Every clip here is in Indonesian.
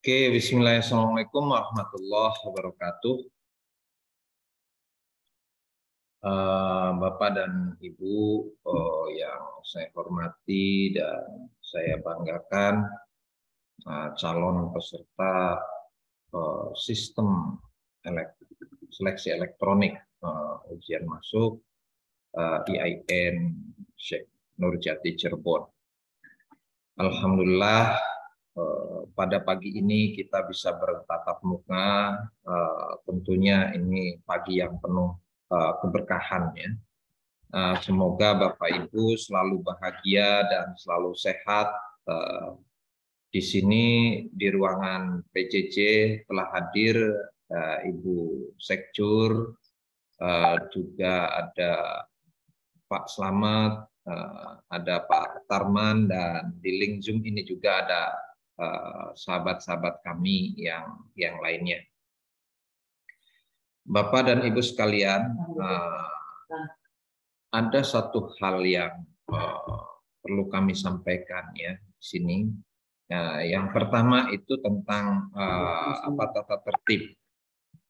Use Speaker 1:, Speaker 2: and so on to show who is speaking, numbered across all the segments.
Speaker 1: Oke, bismillahirrahmanirrahim. Assalamualaikum warahmatullahi wabarakatuh. Bapak dan Ibu yang saya hormati dan saya banggakan, calon peserta sistem seleksi elektronik ujian masuk IAIN Syekh Nurjati Cirebon. Alhamdulillah pada pagi ini kita bisa bertatap muka, tentunya ini pagi yang penuh keberkahan ya. Semoga Bapak Ibu selalu bahagia dan selalu sehat. Di sini di ruangan PJJ telah hadir Ibu Sekjur, juga ada Pak Slamet, ada Pak Tarman, dan di link Zoom ini juga ada sahabat-sahabat kami yang lainnya. Bapak dan Ibu sekalian, ada satu hal yang perlu kami sampaikan ya di sini. Yang pertama itu tentang tata tertib.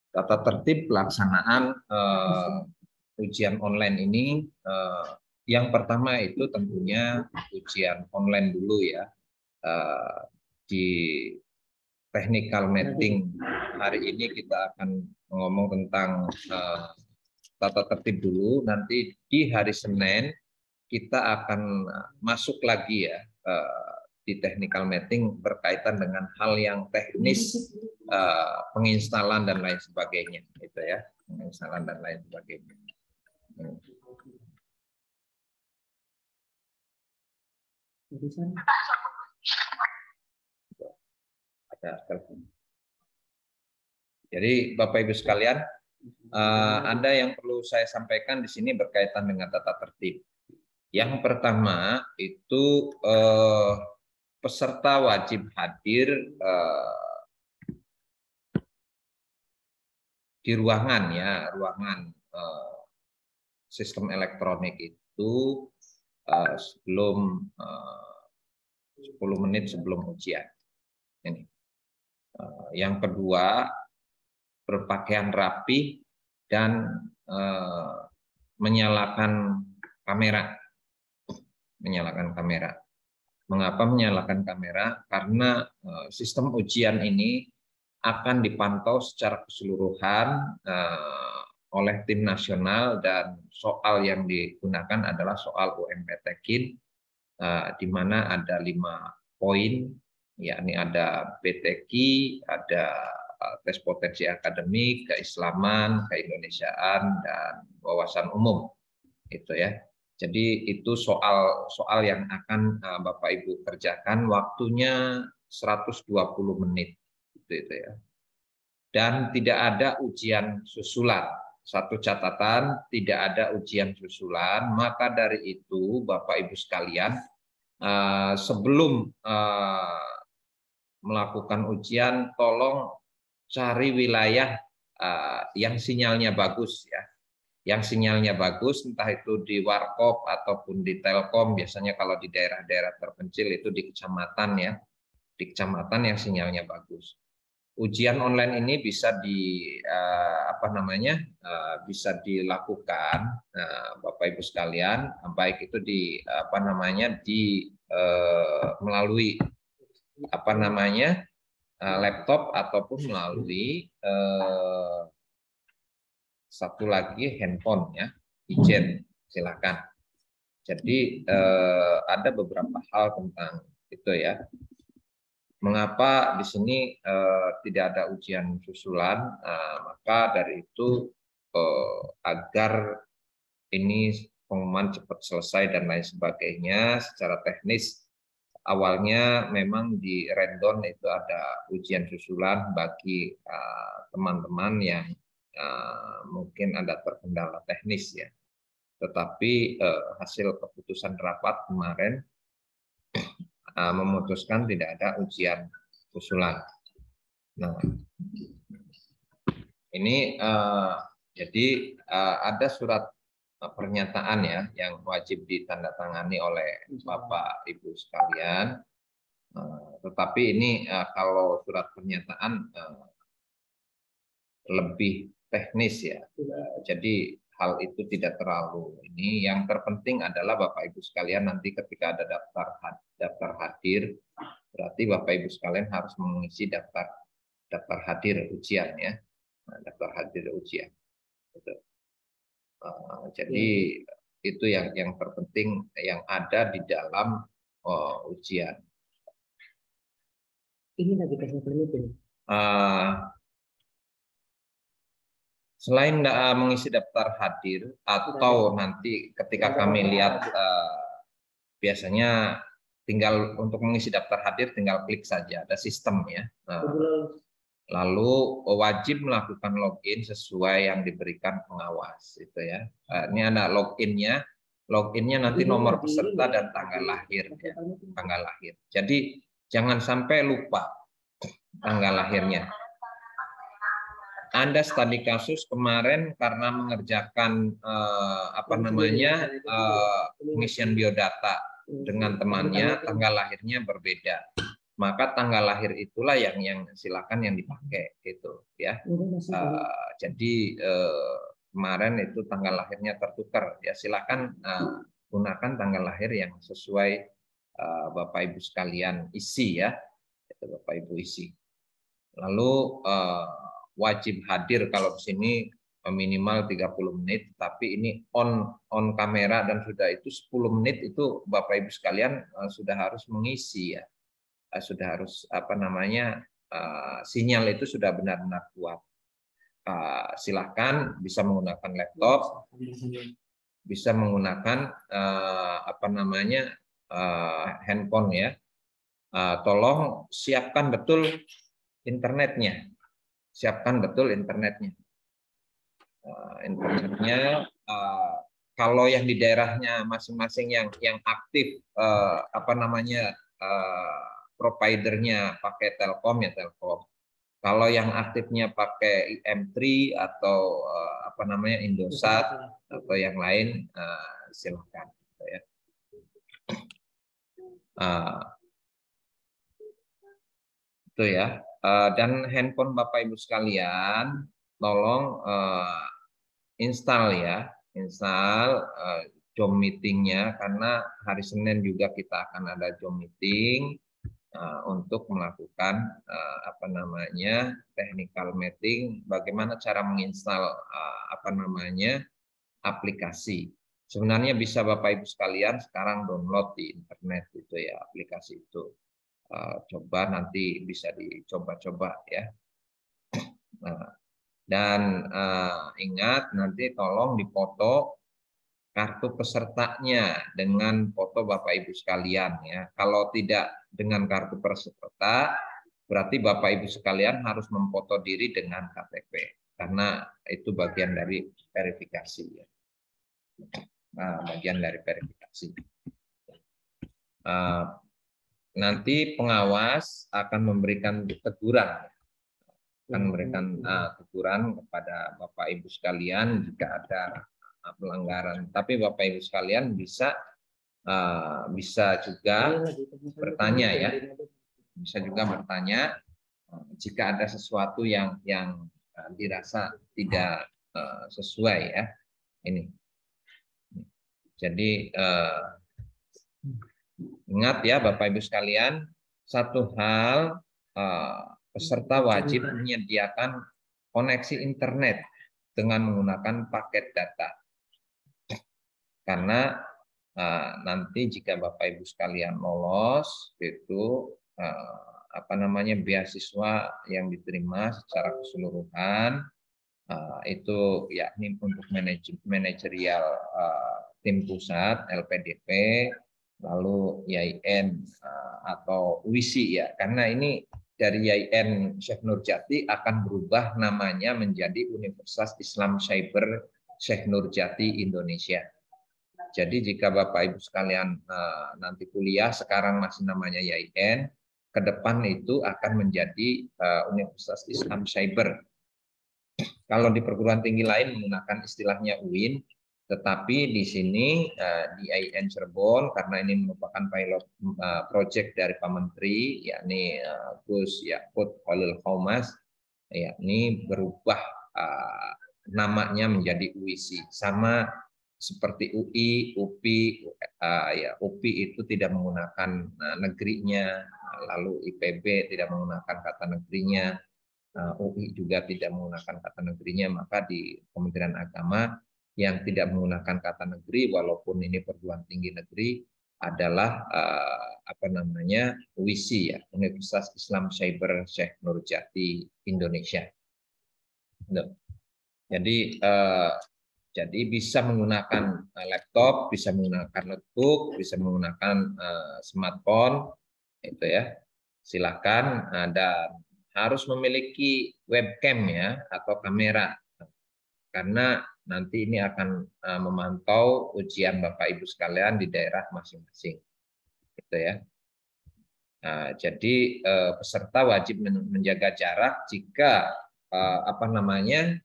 Speaker 1: Tata tertib pelaksanaan ujian online ini. Yang pertama itu tentunya ujian online dulu ya. Di technical meeting hari ini kita akan ngomong tentang tata tertib dulu. Nanti di hari Senin kita akan masuk lagi ya di technical meeting berkaitan dengan hal yang teknis, penginstalan dan lain sebagainya, gitu ya, penginstalan dan lain sebagainya. Jadi Bapak Ibu sekalian, ada yang perlu saya sampaikan di sini berkaitan dengan tata tertib. Yang pertama itu peserta wajib hadir di ruangan ya, ruangan sistem elektronik itu sebelum 10 menit sebelum ujian. Ini. Yang kedua, berpakaian rapi dan menyalakan kamera. Menyalakan kamera. Mengapa menyalakan kamera? Karena sistem ujian ini akan dipantau secara keseluruhan oleh tim nasional, dan soal yang digunakan adalah soal UMPTKIN, di mana ada 5 poin, yakni ada BTQ, ada tes potensi akademik, keislaman, keindonesiaan, dan wawasan umum, itu ya. Jadi itu soal yang akan Bapak Ibu kerjakan, waktunya 120 menit, itu ya. Dan tidak ada ujian susulan. Satu catatan, tidak ada ujian susulan. Maka dari itu Bapak Ibu sekalian, sebelum melakukan ujian, tolong cari wilayah yang sinyalnya bagus ya. Yang sinyalnya bagus, entah itu di Warkop ataupun di Telkom. Biasanya kalau di daerah-daerah terpencil itu di kecamatan ya, di kecamatan yang sinyalnya bagus. Ujian online ini bisa bisa dilakukan Bapak Ibu sekalian, baik itu melalui laptop ataupun melalui satu lagi handphone ya, gadget, silakan. Jadi ada beberapa hal tentang itu ya. Mengapa di sini tidak ada ujian susulan? Maka dari itu agar ini pengumuman cepat selesai dan lain sebagainya, secara teknis awalnya memang di Rendon itu ada ujian susulan bagi teman-teman yang mungkin ada terkendala teknis ya. Tetapi hasil keputusan rapat kemarin memutuskan tidak ada ujian susulan. Nah, ini jadi ada surat pernyataan ya yang wajib ditandatangani oleh Bapak Ibu sekalian. Tetapi ini kalau surat pernyataan lebih teknis ya. Jadi hal itu tidak terlalu ini. Yang terpenting adalah Bapak Ibu sekalian nanti ketika ada daftar hadir, berarti Bapak Ibu sekalian harus mengisi daftar hadir ujian ya. Daftar hadir ujian. Jadi itu yang terpenting yang ada di dalam ujian.
Speaker 2: Ini lagi tes penelitian.
Speaker 1: Selain mengisi daftar hadir atau nanti ketika kami lihat biasanya tinggal untuk mengisi daftar hadir tinggal klik saja, ada sistem ya. Lalu wajib melakukan login sesuai yang diberikan pengawas itu ya. Ini ada loginnya. Loginnya nanti nomor peserta dan tanggal lahir ya. Tanggal lahir. Jadi jangan sampai lupa tanggal lahirnya. Anda studi kasus kemarin karena mengerjakan pengisian biodata dengan temannya, tanggal lahirnya berbeda. Maka tanggal lahir itulah yang silakan yang dipakai gitu ya. Jadi kemarin itu tanggal lahirnya tertukar ya, silakan gunakan tanggal lahir yang sesuai Bapak Ibu sekalian isi ya. Itu Bapak Ibu isi. Lalu wajib hadir kalau di sini minimal 30 menit, tapi ini on kamera dan sudah itu 10 menit itu Bapak Ibu sekalian sudah harus mengisi ya. Sudah harus sinyal itu sudah benar-benar kuat. Silakan bisa menggunakan laptop, bisa menggunakan handphone ya. Tolong siapkan betul internetnya. Siapkan betul internetnya. Kalau yang di daerahnya masing-masing yang aktif providernya pakai Telkom ya Telkom. Kalau yang aktifnya pakai IM3 atau Indosat atau yang lain silakan ya. Itu ya. Dan handphone Bapak Ibu sekalian tolong install Zoom meetingnya karena hari Senin juga kita akan ada Zoom meeting untuk melakukan technical meeting, bagaimana cara menginstal aplikasi. Sebenarnya bisa Bapak Ibu sekalian sekarang download di internet itu ya aplikasi itu. Coba nanti bisa dicoba-coba ya. Dan ingat nanti tolong dipoto kartu pesertanya dengan foto Bapak Ibu sekalian ya. Kalau tidak dengan kartu peserta, berarti Bapak Ibu sekalian harus memfoto diri dengan KTP karena itu bagian dari verifikasi ya. Bagian dari verifikasi. Nanti pengawas akan memberikan teguran, kepada Bapak Ibu sekalian jika ada pelanggaran. Tapi Bapak Ibu sekalian bisa juga bertanya ya, bisa juga bertanya jika ada sesuatu yang dirasa tidak sesuai ya. Ini. Jadi ingat ya Bapak Ibu sekalian, satu hal peserta wajib menyediakan koneksi internet dengan menggunakan paket data. Karena nanti jika Bapak Ibu sekalian lolos itu beasiswa yang diterima secara keseluruhan itu yakni untuk manajerial tim pusat LPDP, lalu YIN atau WISI ya, karena ini dari YIN Syekh Nurjati akan berubah namanya menjadi Universitas Islam Cyber Syekh Nurjati Indonesia. Jadi jika Bapak Ibu sekalian nanti kuliah sekarang masih namanya YIN, ke depan itu akan menjadi Universitas Islam Cyber. Kalau di perguruan tinggi lain menggunakan istilahnya UIN, Tetapi di sini di IAIN Cirebon, karena ini merupakan pilot project dari Pak Menteri, yakni Gus Yakut Khalil Qomas, yakni berubah namanya menjadi UISI. Sama seperti UI, UPI, ya UPI itu tidak menggunakan negerinya, lalu IPB tidak menggunakan kata negerinya, UI juga tidak menggunakan kata negerinya, maka di Kementerian Agama yang tidak menggunakan kata negeri, walaupun ini perguruan tinggi negeri, adalah apa namanya UISI, ya, Universitas Islam Cyber Syekh Nurjati Indonesia. Jadi bisa menggunakan laptop, bisa menggunakan notebook, bisa menggunakan smartphone, itu ya. Silakan, dan harus memiliki webcam ya atau kamera, karena nanti ini akan memantau ujian Bapak Ibu sekalian di daerah masing-masing, gitu ya. Jadi peserta wajib menjaga jarak jika apa namanya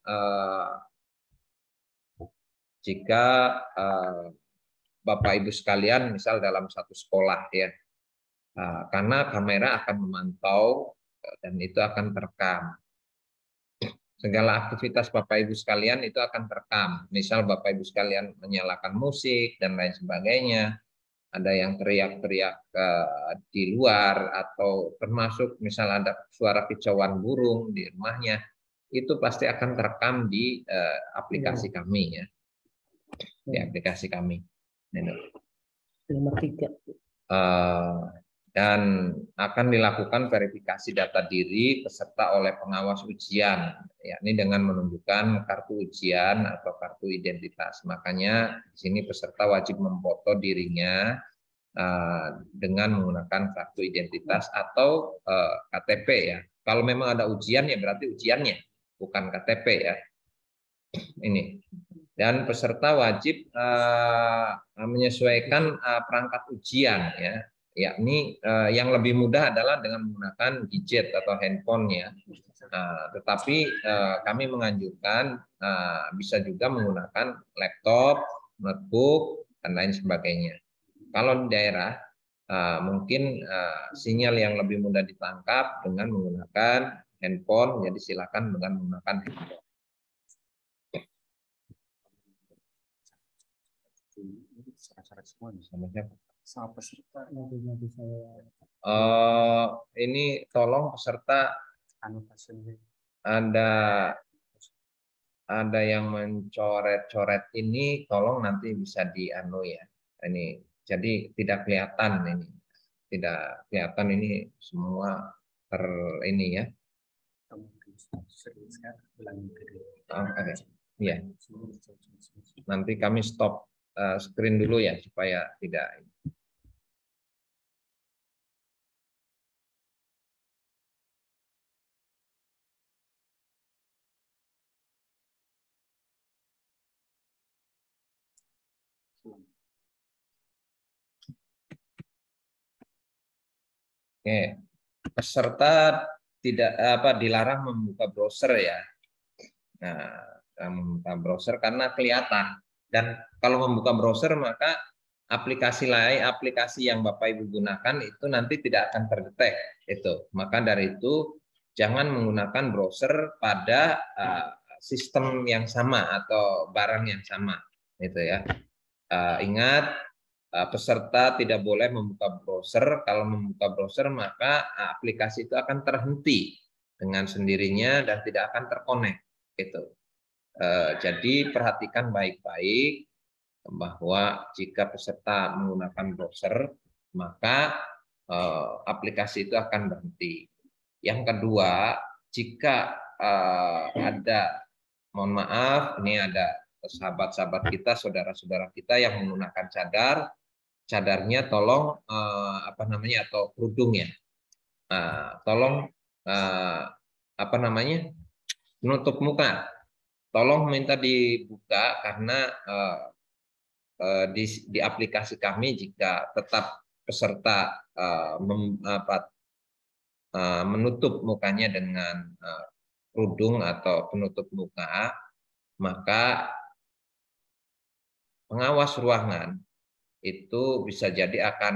Speaker 1: jika Bapak Ibu sekalian misal dalam satu sekolah ya, karena kamera akan memantau dan itu akan terekam. Segala aktivitas Bapak Ibu sekalian itu akan terekam. Misal Bapak Ibu sekalian menyalakan musik dan lain sebagainya, ada yang teriak-teriak di luar, atau termasuk misal ada suara kicauan burung di rumahnya, itu pasti akan terekam di aplikasi kami ya, di aplikasi kami.
Speaker 2: Nomor 3.
Speaker 1: Dan akan dilakukan verifikasi data diri peserta oleh pengawas ujian, yakni dengan menunjukkan kartu ujian atau kartu identitas. Makanya di sini peserta wajib memfoto dirinya dengan menggunakan kartu identitas atau KTP ya. Kalau memang ada ujian ya berarti ujiannya, bukan KTP ya. Ini. Dan peserta wajib menyesuaikan perangkat ujian ya, yakni yang lebih mudah adalah dengan menggunakan gadget atau handphone ya. Tetapi kami menganjurkan bisa juga menggunakan laptop, notebook, dan lain sebagainya. Kalau di daerah mungkin sinyal yang lebih mudah ditangkap dengan menggunakan handphone, jadi silakan dengan menggunakan handphone.
Speaker 3: Syarat-syarat semua
Speaker 1: Sama siapa?
Speaker 3: sama peserta
Speaker 1: ini tolong peserta
Speaker 3: anotasinya
Speaker 1: ada yang mencoret-coret ini, tolong nanti bisa dianu ya. Ini jadi tidak kelihatan ini, tidak kelihatan ini semua ini ya. Oke. Ya. Nanti kami stop screen dulu ya supaya tidak. Oke. Peserta tidak dilarang membuka browser ya. Nah, membuka browser karena kelihatan, dan kalau membuka browser maka aplikasi lain, aplikasi yang Bapak Ibu gunakan itu nanti tidak akan terdetek itu. Maka dari itu jangan menggunakan browser pada sistem yang sama atau barang yang sama, gitu ya. Ingat, peserta tidak boleh membuka browser. Kalau membuka browser maka aplikasi itu akan terhenti dengan sendirinya dan tidak akan terkonek, gitu. Jadi perhatikan baik-baik bahwa jika peserta menggunakan browser maka aplikasi itu akan berhenti. Yang kedua, jika ada, mohon maaf, ini ada sahabat-sahabat kita, saudara-saudara kita yang menggunakan cadar, cadarnya tolong apa namanya, atau kerudungnya, tolong apa namanya, menutup muka, tolong minta dibuka, karena di aplikasi kami jika tetap peserta menutup mukanya dengan kerudung atau penutup muka, maka pengawas ruangan itu bisa jadi akan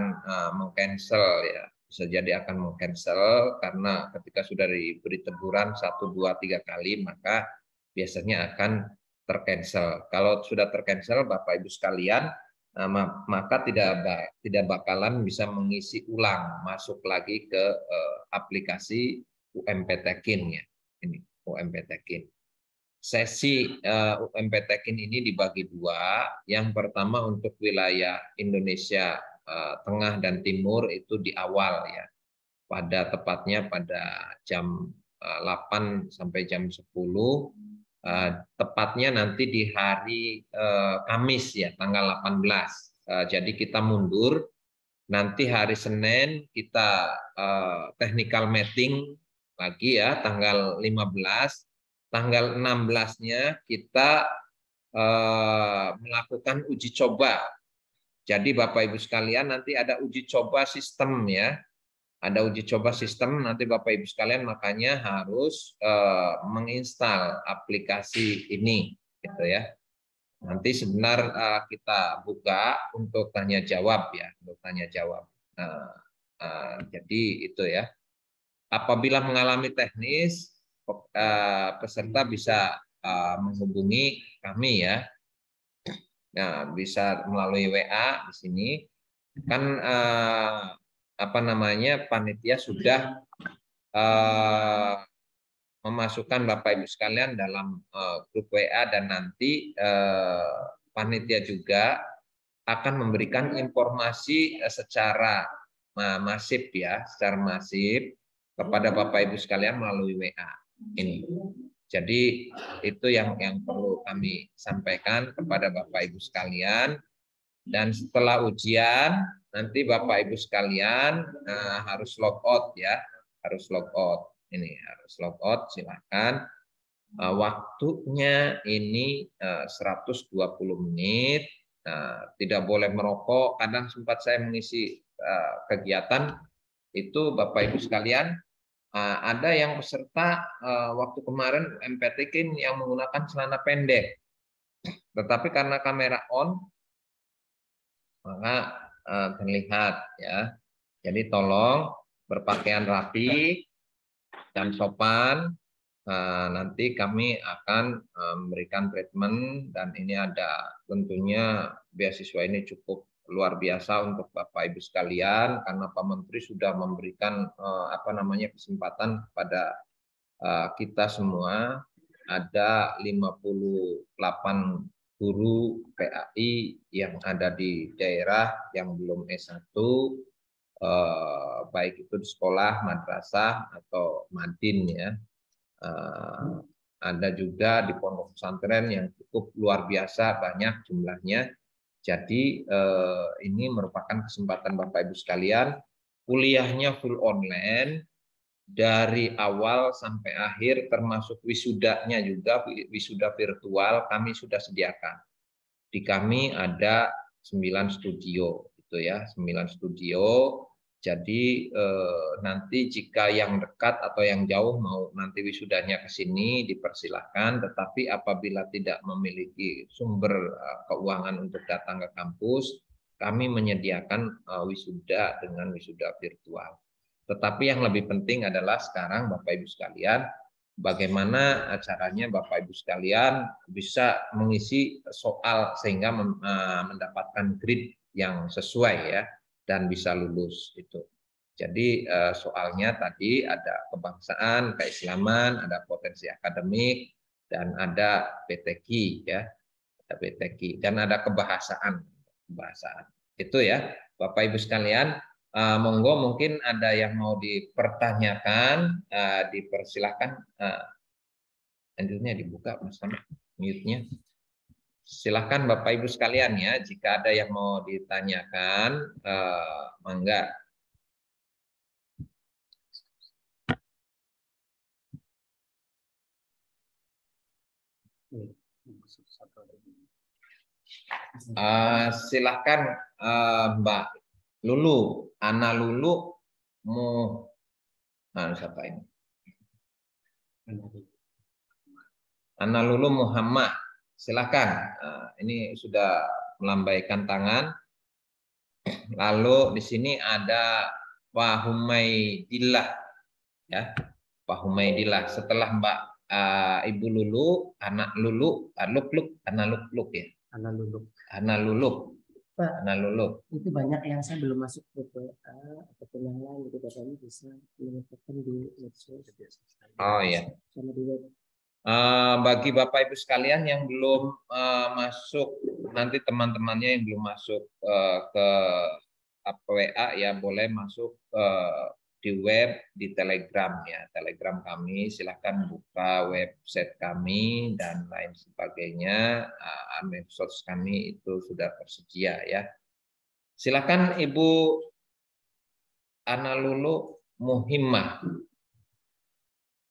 Speaker 1: meng-cancel ya, bisa jadi akan meng-cancel karena ketika sudah diberi teguran 1, 2, 3 kali maka biasanya akan tercancel. Kalau sudah tercancel Bapak Ibu sekalian, maka tidak bakalan bisa mengisi ulang masuk lagi ke aplikasi UMP Tekin ya. Ini UMP Tekin. Sesi UMP Tekin ini dibagi dua. Yang pertama untuk wilayah Indonesia Tengah dan Timur itu di awal ya. Tepatnya pada jam 8 sampai jam 10. Tepatnya nanti di hari Kamis ya, tanggal 18. Jadi kita mundur. Nanti hari Senin kita technical meeting lagi ya, tanggal 15. Tanggal 16-nya kita melakukan uji coba. Jadi Bapak Ibu sekalian nanti ada uji coba sistem ya. Ada uji coba sistem nanti Bapak Ibu sekalian makanya harus menginstal aplikasi ini gitu ya. Nanti sebentar kita buka untuk tanya jawab ya, untuk tanya jawab. Jadi itu ya. Apabila mengalami teknis peserta bisa menghubungi kami ya. Nah, bisa melalui WA di sini. Kan panitia sudah memasukkan Bapak Ibu sekalian dalam grup WA dan nanti panitia juga akan memberikan informasi secara masif ya, secara masif kepada Bapak Ibu sekalian melalui WA ini. Jadi itu yang perlu kami sampaikan kepada Bapak Ibu sekalian. Dan setelah ujian nanti Bapak Ibu sekalian harus log out ya, harus log out. Ini harus log out, silakan. Waktunya ini 120 menit. Tidak boleh merokok. Kadang sempat saya mengisi kegiatan itu Bapak Ibu sekalian. Ada yang peserta waktu kemarin MPTK yang menggunakan celana pendek, tetapi karena kamera on maka terlihat ya. Jadi tolong berpakaian rapi dan sopan. Nanti kami akan memberikan treatment dan ini ada tentunya beasiswa ini cukup luar biasa untuk Bapak Ibu sekalian karena Pak Menteri sudah memberikan kesempatan kepada kita semua. Ada 58 guru PAI yang ada di daerah yang belum S1, baik itu di sekolah, madrasah atau madin ya. Ada juga di pondok pesantren yang cukup luar biasa banyak jumlahnya. Jadi ini merupakan kesempatan Bapak Ibu sekalian, kuliahnya full online dari awal sampai akhir termasuk wisudanya juga, wisuda virtual kami sudah sediakan. Di kami ada 9 studio gitu ya, 9 studio. Jadi nanti jika yang dekat atau yang jauh mau nanti wisudanya ke sini dipersilahkan, tetapi apabila tidak memiliki sumber keuangan untuk datang ke kampus, kami menyediakan wisuda dengan wisuda virtual. Tetapi yang lebih penting adalah sekarang Bapak Ibu sekalian, bagaimana caranya Bapak Ibu sekalian bisa mengisi soal sehingga mendapatkan grade yang sesuai ya. Dan bisa lulus itu. Jadi soalnya tadi ada kebangsaan, keislaman, ada potensi akademik, dan ada PTQ ya, ada PTQ dan ada kebahasaan. Itu ya, Bapak Ibu sekalian. Monggo mungkin ada yang mau dipertanyakan, dipersilahkan. Lanjutnya dibuka Mas Ahmad, mute-nya. Silakan Bapak Ibu sekalian ya, jika ada yang mau ditanyakan, mangga. Silakan Mbak Lulu, Ana Lulu, siapa ini? Ana Lulu Muhammad. Silakan. Ini sudah melambaikan tangan. Lalu di sini ada Pak Humaidillah, ya, Pak Humaidillah. Setelah Mbak Ibu Lulu, anak Lulu, anak Luk ya,
Speaker 3: Anak lulu.
Speaker 1: anak Luluk,
Speaker 2: Pak,
Speaker 1: anak Luluk.
Speaker 2: itu banyak yang saya belum masuk ke PA ataupun yang lain, gitu Bapak ini bisa menyebutkan di medsos
Speaker 1: Oh ya.
Speaker 2: sama di web.
Speaker 1: Bagi Bapak Ibu sekalian yang belum masuk, nanti teman-temannya yang belum masuk ke WA ya boleh masuk di web, di Telegram ya, Telegram kami. Silahkan buka website kami dan lain sebagainya. Medsos kami itu sudah tersedia ya. Silahkan Ibu Ana Lulu Muhimmah.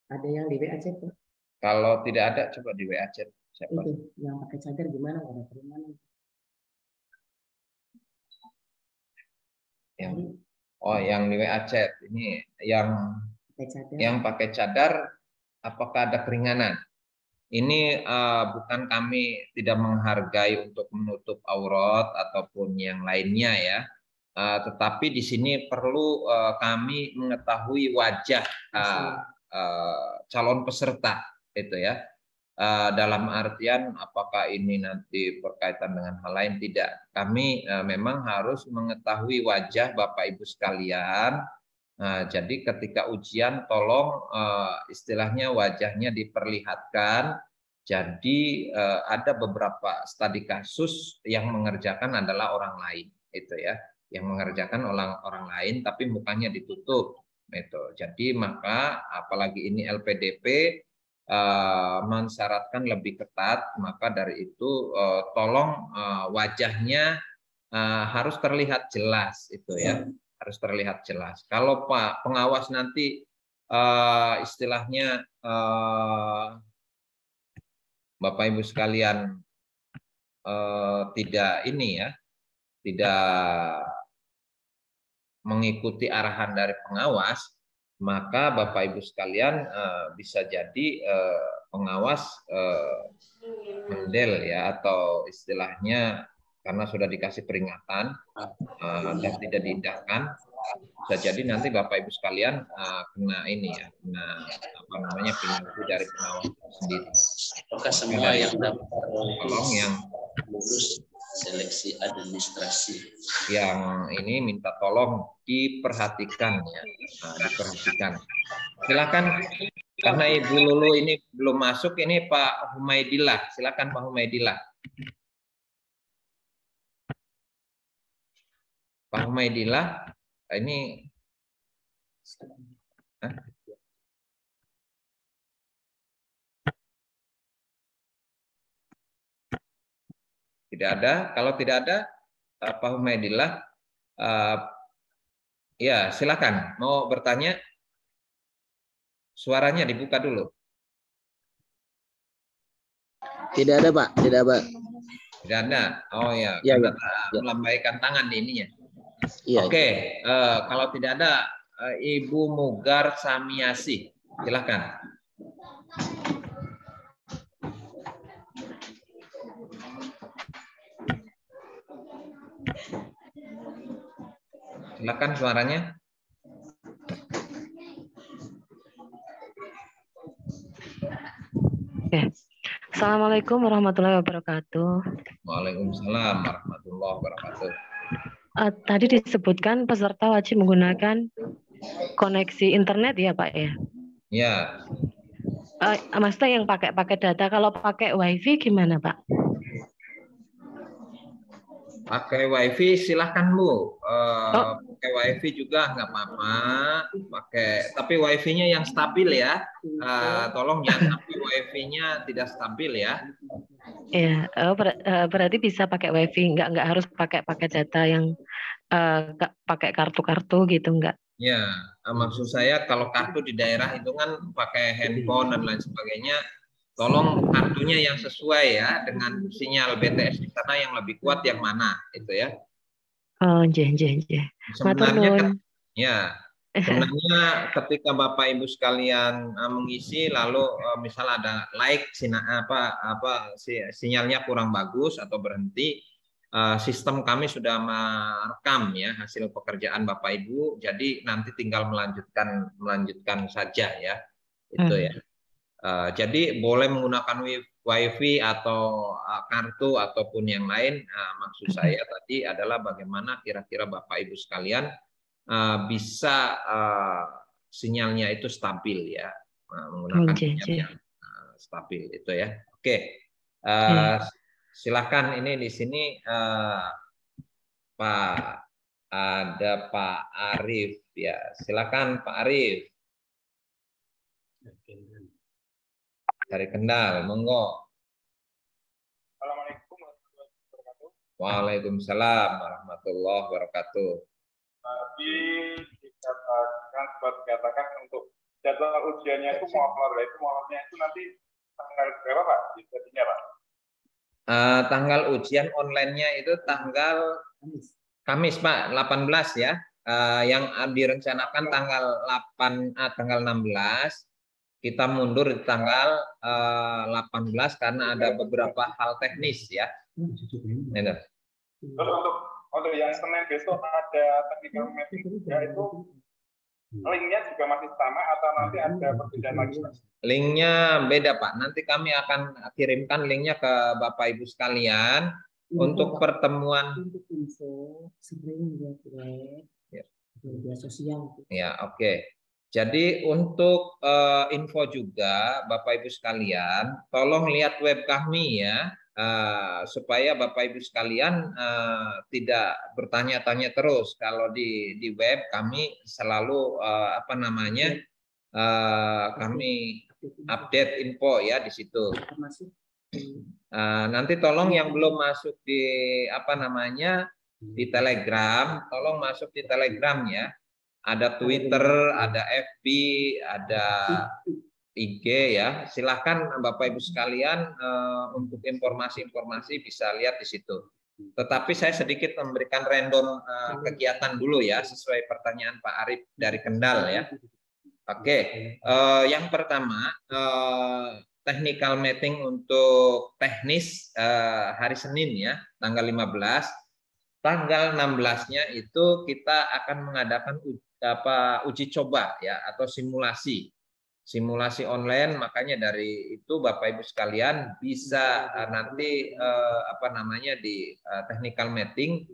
Speaker 2: Ada yang di WA chat, Pak?
Speaker 1: Kalau tidak ada, coba di WA chat. Siapa?
Speaker 2: Itu yang pakai cadar gimana? Ada dari mana?
Speaker 1: Yang di WA chat ini
Speaker 2: Pakai cadar.
Speaker 1: yang pakai cadar, apakah ada keringanan? Ini bukan kami tidak menghargai untuk menutup aurat ataupun yang lainnya ya, tetapi di sini perlu kami mengetahui wajah calon peserta itu ya. Dalam artian apakah ini nanti berkaitan dengan hal lain, tidak. Kami memang harus mengetahui wajah Bapak Ibu sekalian. Jadi ketika ujian tolong istilahnya wajahnya diperlihatkan. Jadi ada beberapa studi kasus yang mengerjakan adalah orang lain itu ya, yang mengerjakan orang lain tapi mukanya ditutup itu. Jadi maka apalagi ini LPDP mensyaratkan lebih ketat, maka dari itu tolong wajahnya harus terlihat jelas itu ya, harus terlihat jelas. Kalau Pak pengawas nanti istilahnya Bapak Ibu sekalian tidak ini ya, tidak mengikuti arahan dari pengawas, maka Bapak Ibu sekalian bisa jadi pengawas mendel ya, atau istilahnya karena sudah dikasih peringatan dan tidak diindahkan, bisa jadi nanti Bapak Ibu sekalian kena ini ya, kena apa namanya penalti dari pengawas sendiri.
Speaker 4: Apakah semua yang dapat
Speaker 1: tolong yang
Speaker 4: lulus seleksi administrasi
Speaker 1: yang ini minta tolong diperhatikan ya, diperhatikan. Silakan karena Ibu Lulu ini belum masuk, ini Pak Humaidillah. Silakan Pak Humaidillah. Pak Humaidillah ini tidak ada. Kalau tidak ada Pak Humaidillah, ya silakan. Mau bertanya? Suaranya dibuka dulu.
Speaker 5: Tidak ada Pak, tidak Pak.
Speaker 1: Tidak ada. Oh ya,
Speaker 5: Ya,
Speaker 1: karena
Speaker 5: ya.
Speaker 1: melambaikan tangan di ininya.
Speaker 5: Iya.
Speaker 1: Oke, kalau tidak ada Ibu Mugar Samiasi, silakan. Silakan suaranya.
Speaker 6: Oke. Assalamualaikum warahmatullahi wabarakatuh.
Speaker 1: Waalaikumsalam warahmatullahi wabarakatuh.
Speaker 6: Tadi disebutkan peserta wajib menggunakan koneksi internet ya Pak ya?
Speaker 1: Ya.
Speaker 6: Maksudnya yang pakai data, kalau pakai wifi gimana Pak?
Speaker 1: Pakai wifi silahkan Bu. Pakai wifi juga nggak apa-apa. Tapi wifi-nya yang stabil ya. Tolong jangan sampai wifi-nya tidak stabil ya.
Speaker 6: Ya, berarti bisa pakai wifi, nggak harus pakai data yang pakai kartu-kartu gitu nggak?
Speaker 1: Ya, maksud saya kalau kartu di daerah itu kan pakai handphone dan lain sebagainya. Tolong kartunya yang sesuai ya dengan sinyal BTS di sana yang lebih kuat yang mana itu ya.
Speaker 6: Oh, jeh.
Speaker 1: Sebenarnya sebenarnya ketika Bapak Ibu sekalian mengisi lalu misal ada like sinyalnya kurang bagus atau berhenti, sistem kami sudah merekam ya hasil pekerjaan Bapak Ibu, jadi nanti tinggal melanjutkan saja ya, itu ya. Jadi boleh menggunakan WiFi atau kartu ataupun yang lain. Maksud saya tadi adalah bagaimana kira-kira Bapak Ibu sekalian bisa sinyalnya itu stabil ya, menggunakan sinyal yang stabil itu ya. Oke. Silakan ini di sini Pak, ada Pak Arif ya. Silakan Pak Arif dari Kendal, monggo.
Speaker 7: Assalamualaikum warahmatullahi wabarakatuh.
Speaker 1: Waalaikumsalam warahmatullahi wabarakatuh.
Speaker 7: Tadi dikatakan untuk jadwal ujiannya itu molornya itu nanti tanggal berapa Pak? Jadinya Pak?
Speaker 1: Tanggal ujian online-nya itu tanggal Kamis Pak, 18 ya. Yang direncanakan tanggal 16, kita mundur di tanggal 18 karena ada beberapa hal teknis ya.
Speaker 7: Terus untuk yang Senin besok ada technical meeting juga, itu linknya juga masih sama atau nanti ada perbedaan lagi Pak?
Speaker 1: Linknya beda Pak. Nanti kami akan kirimkan linknya ke Bapak Ibu sekalian untuk pertemuan.
Speaker 2: Untuk info sering buat media sosial.
Speaker 1: Ya, oke. Jadi untuk info juga Bapak Ibu sekalian, tolong lihat web kami ya, supaya Bapak Ibu sekalian tidak bertanya-tanya terus. Kalau di web kami selalu kami update info ya di situ. Nanti tolong yang belum masuk di di Telegram, tolong masuk di Telegram ya. Ada Twitter, ada FB, ada IG ya. Silahkan Bapak Ibu sekalian untuk informasi-informasi bisa lihat di situ. Tetapi saya sedikit memberikan random kegiatan dulu ya, sesuai pertanyaan Pak Arif dari Kendal ya. Oke, yang pertama technical meeting untuk teknis hari Senin ya, tanggal 15. Tanggal 16-nya itu kita akan mengadakan uji coba ya atau simulasi online. Makanya dari itu Bapak Ibu sekalian bisa nanti di technical meeting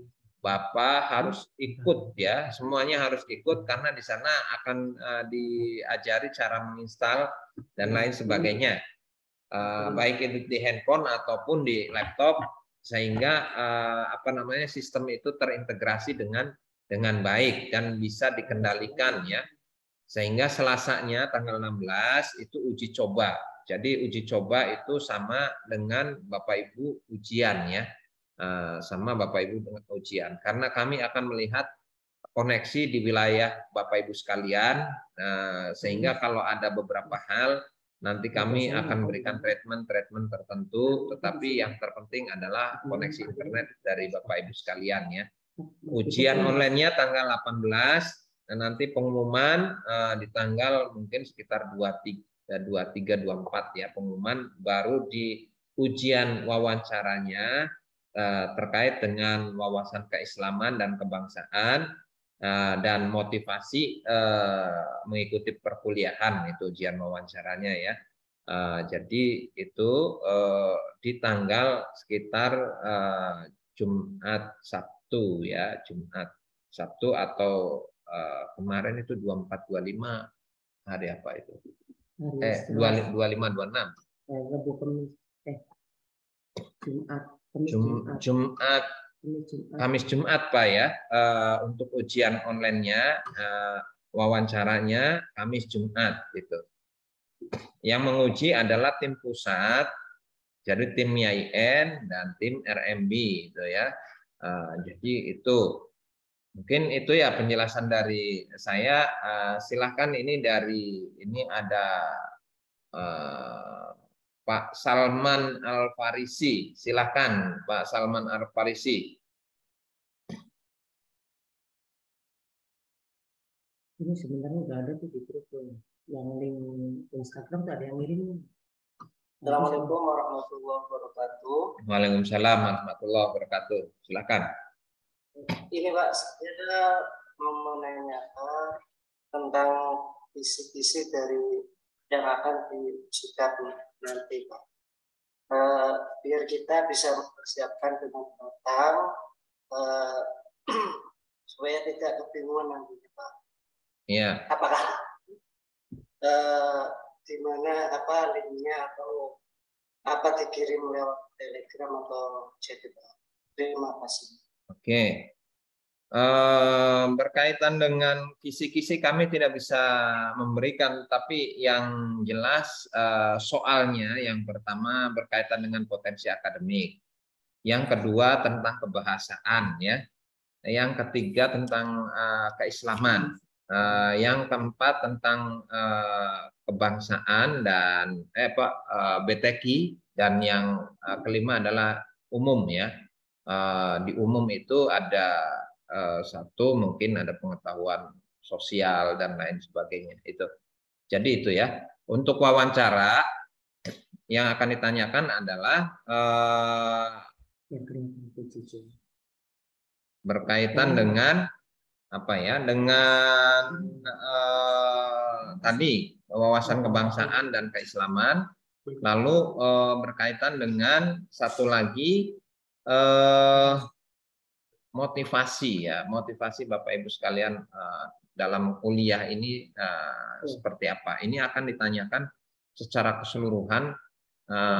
Speaker 1: Bapak harus ikut ya, semuanya harus ikut karena di sana akan diajari cara menginstal dan lain sebagainya, baik itu di handphone ataupun di laptop, sehingga sistem itu terintegrasi dengan baik dan bisa dikendalikan ya. Sehingga Selasanya tanggal 16 itu uji coba. Jadi uji coba itu sama dengan Bapak Ibu ujian ya. Sama Bapak Ibu dengan ujian, karena kami akan melihat koneksi di wilayah Bapak Ibu sekalian, sehingga kalau ada beberapa hal nanti kami akan memberikan treatment tertentu, tetapi yang terpenting adalah koneksi internet dari Bapak Ibu sekalian ya. Ujian online-nya tanggal 18 dan nanti pengumuman di tanggal mungkin sekitar 23, 24 ya, pengumuman baru di ujian wawancaranya terkait dengan wawasan keislaman dan kebangsaan dan motivasi mengikuti perkuliahan, itu ujian wawancaranya ya. Jadi itu di tanggal sekitar Jumat Sabtu ya, Jumat Sabtu atau kemarin itu 24 25 hari apa itu? 25 26. Jumat, Kamis Jumat Pak ya, untuk ujian online-nya, wawancaranya Kamis Jumat gitu. Yang menguji adalah tim pusat, jadi tim YIN dan tim RMB gitu ya. Jadi itu mungkin itu ya penjelasan dari saya. Silahkan ini ada Pak Salman Al-Farisi. Silahkan Pak Salman Al-Farisi.
Speaker 2: Ini sebenarnya udah ada tuh di grup tuh. Yang link Instagram tuh ada yang ngirim.
Speaker 8: Assalamualaikum warahmatullahi wabarakatuh.
Speaker 1: Waalaikumsalam warahmatullahi wabarakatuh. Silakan.
Speaker 8: Ini Pak, saya mau menanyakan tentang kisi-kisi dari yang akan diujikan nanti Pak. Biar kita bisa mempersiapkan dengan matang, supaya tidak kebingungan nanti Pak.
Speaker 1: Iya.
Speaker 8: Apakah di mana linknya atau apa dikirim lewat Telegram atau chat Pak? Terima kasih.
Speaker 1: Oke. Berkaitan dengan kisi-kisi kami tidak bisa memberikan, tapi yang jelas soalnya yang pertama berkaitan dengan potensi akademik, yang kedua tentang kebahasaan, ya, yang ketiga tentang keislaman, yang keempat tentang kebangsaan dan BTQ, dan yang kelima adalah umum, ya. Di umum itu ada satu mungkin ada pengetahuan sosial dan lain sebagainya itu. Jadi itu ya. Untuk wawancara yang akan ditanyakan adalah berkaitan dengan apa ya? Dengan tadi wawasan kebangsaan dan keislaman. Lalu berkaitan dengan satu lagi motivasi, ya, motivasi Bapak Ibu sekalian dalam kuliah ini seperti apa. Ini akan ditanyakan secara keseluruhan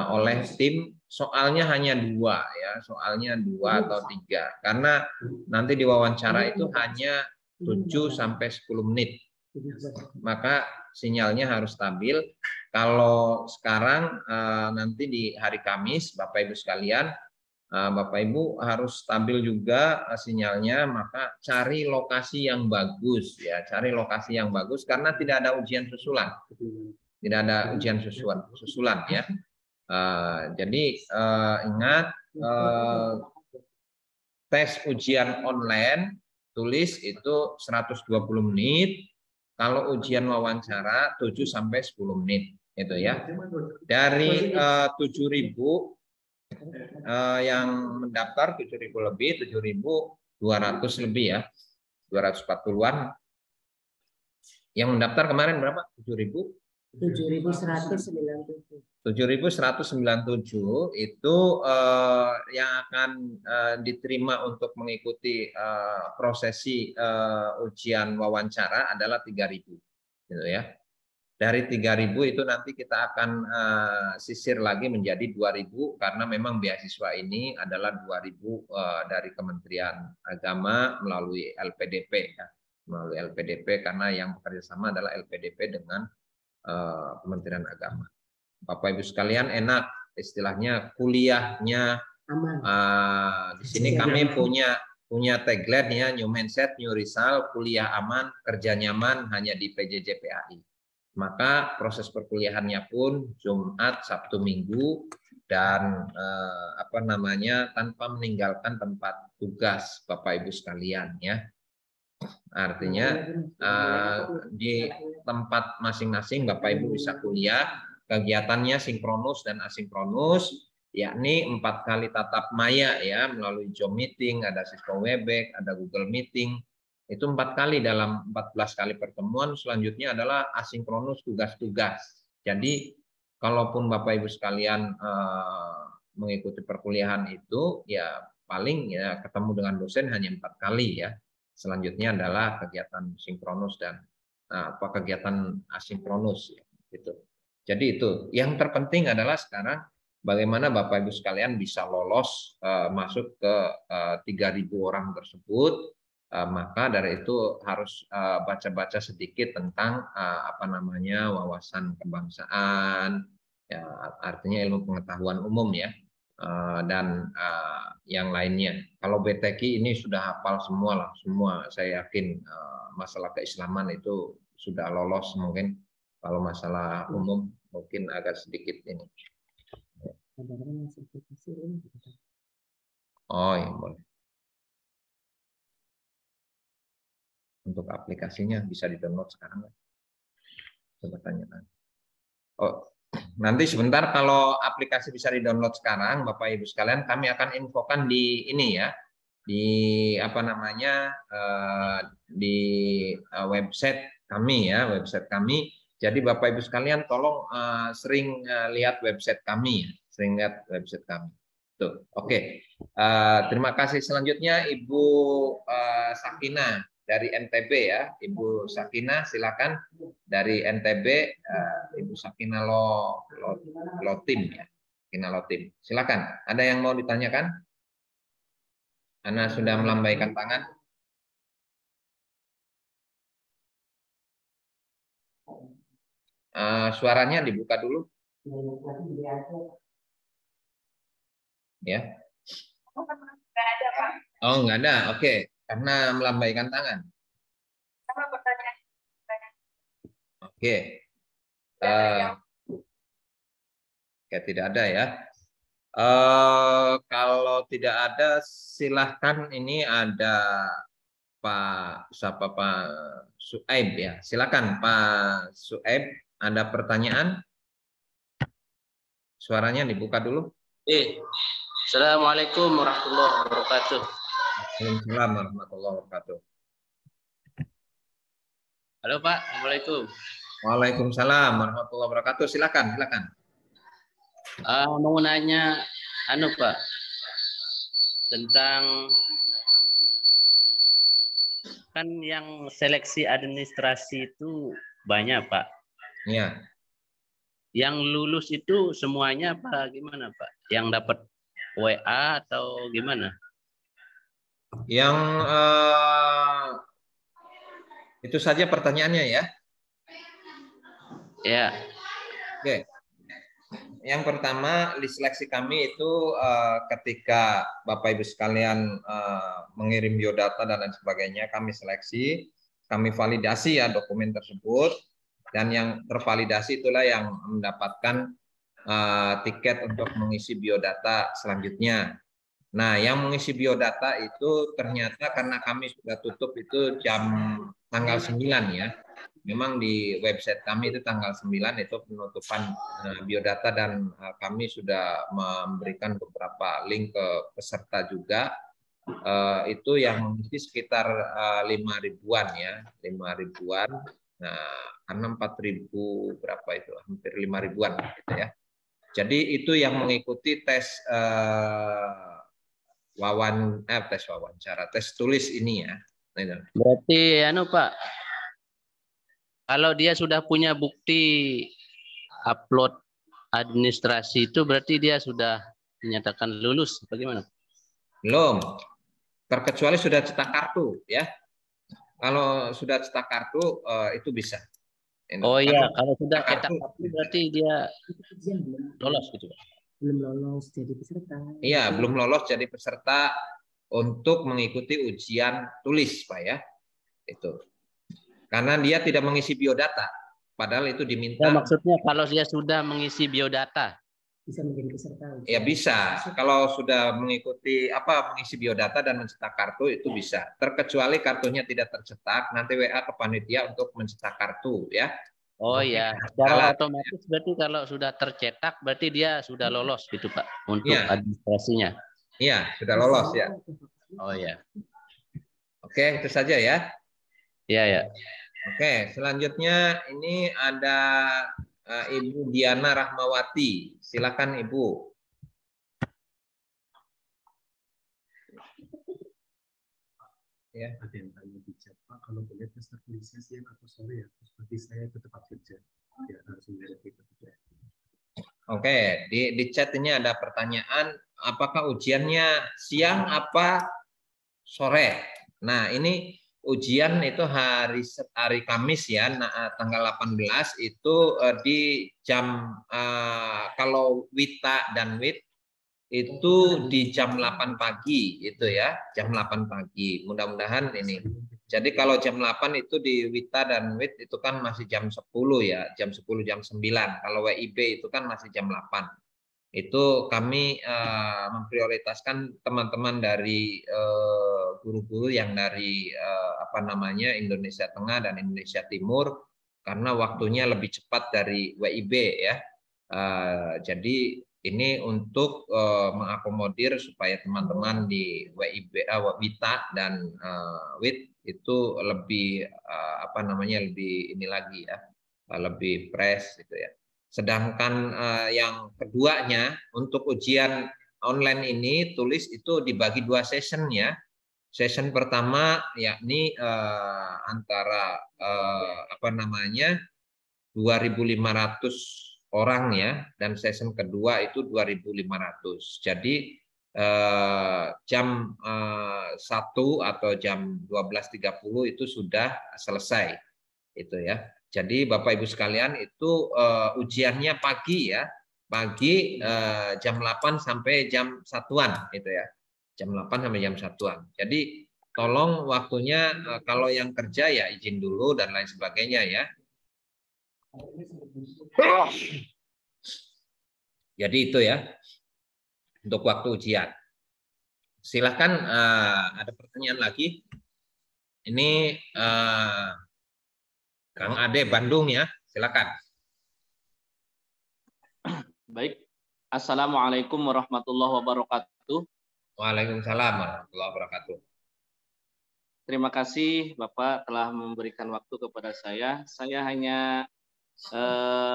Speaker 1: oleh tim. Soalnya hanya 2, ya, soalnya 2 atau 3, karena nanti di wawancara itu hanya 7 sampai 10 menit. Maka sinyalnya harus stabil. Kalau sekarang nanti di hari Kamis Bapak Ibu sekalian, Bapak Ibu harus stabil juga sinyalnya, maka cari lokasi yang bagus, ya, cari lokasi yang bagus karena tidak ada ujian susulan. Tidak ada ujian susulan, ya. Jadi ingat, tes ujian online tulis itu 120 menit, kalau ujian wawancara 7 sampai 10 menit, itu ya. Dari 7.000 yang mendaftar 7.000 lebih, 7.200 lebih, ya, 240-an. Yang mendaftar kemarin berapa?
Speaker 2: 7.197.
Speaker 1: 7.197 itu yang akan diterima untuk mengikuti prosesi ujian wawancara adalah 3.000, gitu ya. Dari 3.000 itu nanti kita akan sisir lagi menjadi 2.000 karena memang beasiswa ini adalah 2.000 dari Kementerian Agama melalui LPDP, ya, melalui LPDP karena yang bekerja sama adalah LPDP dengan Kementerian Agama. Bapak Ibu sekalian, enak istilahnya kuliahnya di sini kami punya tagline, ya, new mindset, new result, kuliah aman, kerja nyaman hanya di PJJ PAI. Maka proses perkuliahannya pun Jumat, Sabtu, Minggu, dan tanpa meninggalkan tempat tugas Bapak Ibu sekalian, ya. Artinya di tempat masing-masing Bapak Ibu bisa kuliah, kegiatannya sinkronus dan asinkronus, yakni 4 kali tatap maya, ya, melalui Zoom meeting, ada Cisco Webex, ada Google Meeting. Itu 4 kali dalam 14 kali pertemuan. Selanjutnya adalah asinkronus tugas-tugas. Jadi kalaupun Bapak Ibu sekalian mengikuti perkuliahan itu, ya paling ya ketemu dengan dosen hanya 4 kali, ya. Selanjutnya adalah kegiatan sinkronus dan kegiatan asinkronus, ya, gitu. Jadi itu yang terpenting adalah sekarang bagaimana Bapak Ibu sekalian bisa lolos masuk ke 3.000 orang tersebut. Maka dari itu harus baca-baca sedikit tentang wawasan kebangsaan, ya, artinya ilmu pengetahuan umum, ya, dan yang lainnya. Kalau BTQ ini sudah hafal semua lah, semua. Saya yakin masalah keislaman itu sudah lolos mungkin. Kalau masalah umum mungkin agak sedikit ini. Oh ya, boleh. Untuk aplikasinya bisa di-download sekarang. Coba tanya. Oh, Nanti sebentar kalau aplikasi bisa di-download sekarang, Bapak Ibu sekalian, kami akan infokan di ini ya, di apa namanya di website kami ya, website kami. Jadi Bapak Ibu sekalian tolong sering lihat website kami, sering lihat website kami. Tuh, oke. Terima kasih. Selanjutnya Ibu Sakina dari NTB ya, Ibu Sakina silakan dari NTB, Ibu Sakina Lotim ya, Sakina Lotim. Silakan. Ada yang mau ditanyakan? Ana sudah melambaikan tangan. Suaranya dibuka dulu. Ya.
Speaker 9: Nggak ada, Pak.
Speaker 1: Oh, nggak ada. Oke. Karena melambaikan tangan.
Speaker 9: Sama pertanyaan.
Speaker 1: Oke. Oke, tidak ada ya. Kalau tidak ada, silahkan. Ini ada Pak Suaib ya. Silakan Pak Suaib. Ada pertanyaan? Suaranya dibuka dulu.
Speaker 4: Assalamualaikum warahmatullahi wabarakatuh.
Speaker 1: Waalaikumsalam warahmatullahi wabarakatuh.
Speaker 4: Halo Pak, Assalamualaikum.
Speaker 1: Waalaikumsalam warahmatullahi wabarakatuh. Silakan.
Speaker 4: Mau nanya, Pak, tentang kan yang seleksi administrasi itu banyak Pak.
Speaker 1: Ya.
Speaker 4: Yang lulus itu semuanya apa gimana Pak? Yang dapat WA atau gimana?
Speaker 1: Yang itu saja pertanyaannya ya.
Speaker 4: Ya.
Speaker 1: Oke. Yang pertama, di seleksi kami itu ketika Bapak Ibu sekalian mengirim biodata dan lain sebagainya, kami seleksi, kami validasi ya dokumen tersebut, dan yang tervalidasi itulah yang mendapatkan tiket untuk mengisi biodata selanjutnya. Nah, yang mengisi biodata itu ternyata karena kami sudah tutup itu tanggal 9 ya. Memang di website kami itu tanggal 9 itu penutupan biodata, dan kami sudah memberikan beberapa link ke peserta juga. Itu yang mengisi sekitar 5.000-an ya, 5.000-an. Nah, karena 4.000 berapa itu, hampir 5.000-an gitu ya. Jadi itu yang mengikuti tes tes tulis ini ya.
Speaker 4: Berarti Pak, kalau dia sudah punya bukti upload administrasi itu berarti dia sudah dinyatakan lulus, bagaimana?
Speaker 1: Belum, terkecuali sudah cetak kartu ya. Kalau sudah cetak kartu itu bisa.
Speaker 4: Oh iya, kalau sudah cetak kartu berarti dia lolos gitu.
Speaker 2: Belum lolos jadi peserta.
Speaker 1: Iya, belum lolos jadi peserta untuk mengikuti ujian tulis, Pak ya. Itu. Karena dia tidak mengisi biodata, padahal itu diminta.
Speaker 4: Ya, maksudnya kalau dia sudah mengisi biodata
Speaker 2: bisa menjadi peserta.
Speaker 1: Ya bisa. Kalau sudah mengikuti mengisi biodata dan mencetak kartu itu bisa. Terkecuali kartunya tidak tercetak, nanti WA ke panitia untuk mencetak kartu ya.
Speaker 4: Oh ya, secara otomatis berarti kalau sudah tercetak berarti dia sudah lolos gitu Pak untuk administrasinya.
Speaker 1: Iya, sudah lolos ya.
Speaker 4: Oh ya.
Speaker 1: Oke, itu saja ya.
Speaker 4: Iya ya.
Speaker 1: Oke, selanjutnya ini ada Ibu Diana Rahmawati. Silakan Ibu.
Speaker 3: Ya. Ada yang tanya di chat, Pak, kalau boleh tes tertulisnya siang atau sore ya? Terus berarti saya ke tempat kerja. Ya, harus mendarat itu.
Speaker 1: Oke, di chat ini ada pertanyaan, apakah ujiannya siang apa sore? Nah, ini ujian itu hari Kamis ya, tanggal 18 itu di jam kalau Wita dan Wit itu di jam 8 pagi itu ya, jam 8 pagi. Mudah-mudahan ini. Jadi kalau jam 8 itu di Wita dan Wit itu kan masih jam 10 ya, jam 10 jam 9. Kalau WIB itu kan masih jam 8. Itu kami memprioritaskan teman-teman dari guru-guru yang dari Indonesia Tengah dan Indonesia Timur karena waktunya lebih cepat dari WIB ya. Jadi ini untuk mengakomodir supaya teman-teman di WIB, WITA dan WIT itu lebih lebih ini lagi ya, lebih fresh gitu ya. Sedangkan yang keduanya untuk ujian online ini tulis itu dibagi 2 session ya. Session pertama yakni antara 2.500 orang ya, dan session kedua itu 2.500. Jadi jam 1 atau jam 12.30 itu sudah selesai itu ya. Jadi Bapak Ibu sekalian itu ujiannya pagi ya, pagi jam 8 sampai jam 1-an itu ya, jam 8 sampai jam 1-an. Jadi tolong waktunya kalau yang kerja ya izin dulu dan lain sebagainya ya. Jadi itu ya untuk waktu ujian. Silakan ada pertanyaan lagi. Ini Kang Ade Bandung ya, silakan.
Speaker 10: Baik. Assalamualaikum warahmatullahi wabarakatuh.
Speaker 1: Waalaikumsalam warahmatullahi wabarakatuh.
Speaker 10: Terima kasih Bapak telah memberikan waktu kepada saya. Saya hanya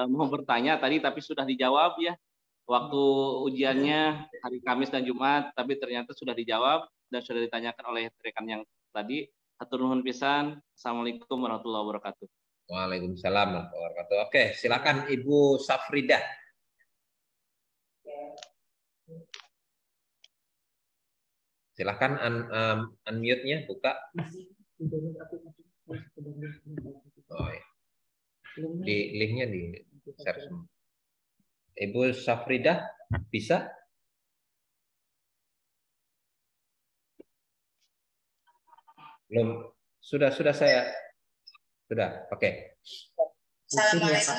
Speaker 10: mau bertanya tadi tapi sudah dijawab ya. Waktu ujiannya hari Kamis dan Jumat, tapi ternyata sudah dijawab dan sudah ditanyakan oleh rekan yang tadi. Hatur nuhun pisan. Assalamualaikum warahmatullahi wabarakatuh.
Speaker 1: Waalaikumsalam warahmatullahi wabarakatuh. Oke, silakan Ibu Safrida. Silakan unmute-nya buka. Oh, ya. Di linknya di share semua. Ibu Safrida bisa? Belum. Sudah saya. Sudah. Oke.
Speaker 9: Assalamualaikum.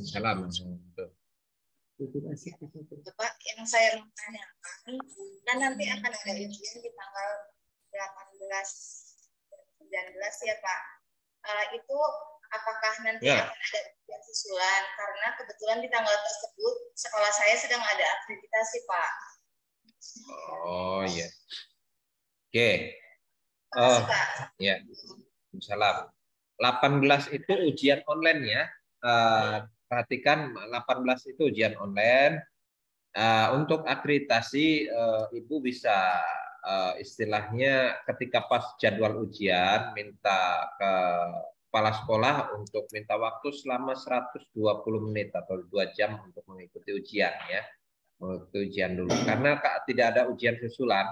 Speaker 1: Salam.
Speaker 9: Bapak, yang saya mau tanyakan, kan nanti akan ada ujian di tanggal 18, 19 ya Pak. Itu apakah nanti akan ada ujian susulan? Karena kebetulan di tanggal tersebut sekolah saya sedang ada akreditasi Pak.
Speaker 1: Oh iya. Oke. Oh ya. Salam. 18 itu ujian online ya. Perhatikan 18 itu ujian online. Untuk akreditasi Ibu bisa istilahnya ketika pas jadwal ujian minta ke kepala sekolah untuk minta waktu selama 120 menit atau 2 jam untuk mengikuti ujian ya. Mengikuti ujian dulu. Karena tidak ada ujian susulan.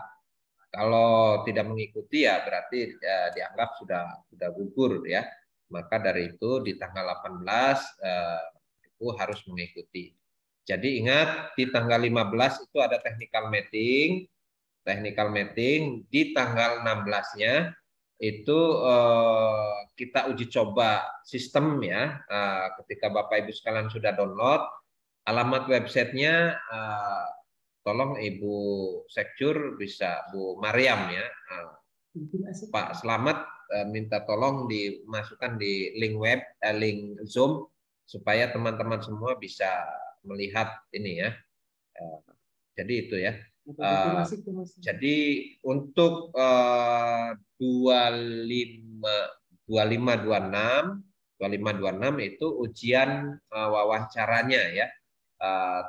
Speaker 1: Kalau tidak mengikuti ya berarti dianggap sudah gugur ya. Maka dari itu di tanggal 18 itu harus mengikuti. Jadi ingat di tanggal 15 itu ada technical meeting. Technical meeting di tanggal 16-nya itu kita uji coba sistem ya. Ketika Bapak Ibu sekalian sudah download, alamat websitenya tolong Ibu Sekjur bisa Bu Mariam ya. Pak Slamet minta tolong dimasukkan di link web, link Zoom supaya teman-teman semua bisa melihat ini ya. Jadi itu ya. Jadi untuk 2526 itu ujian wawancaranya ya.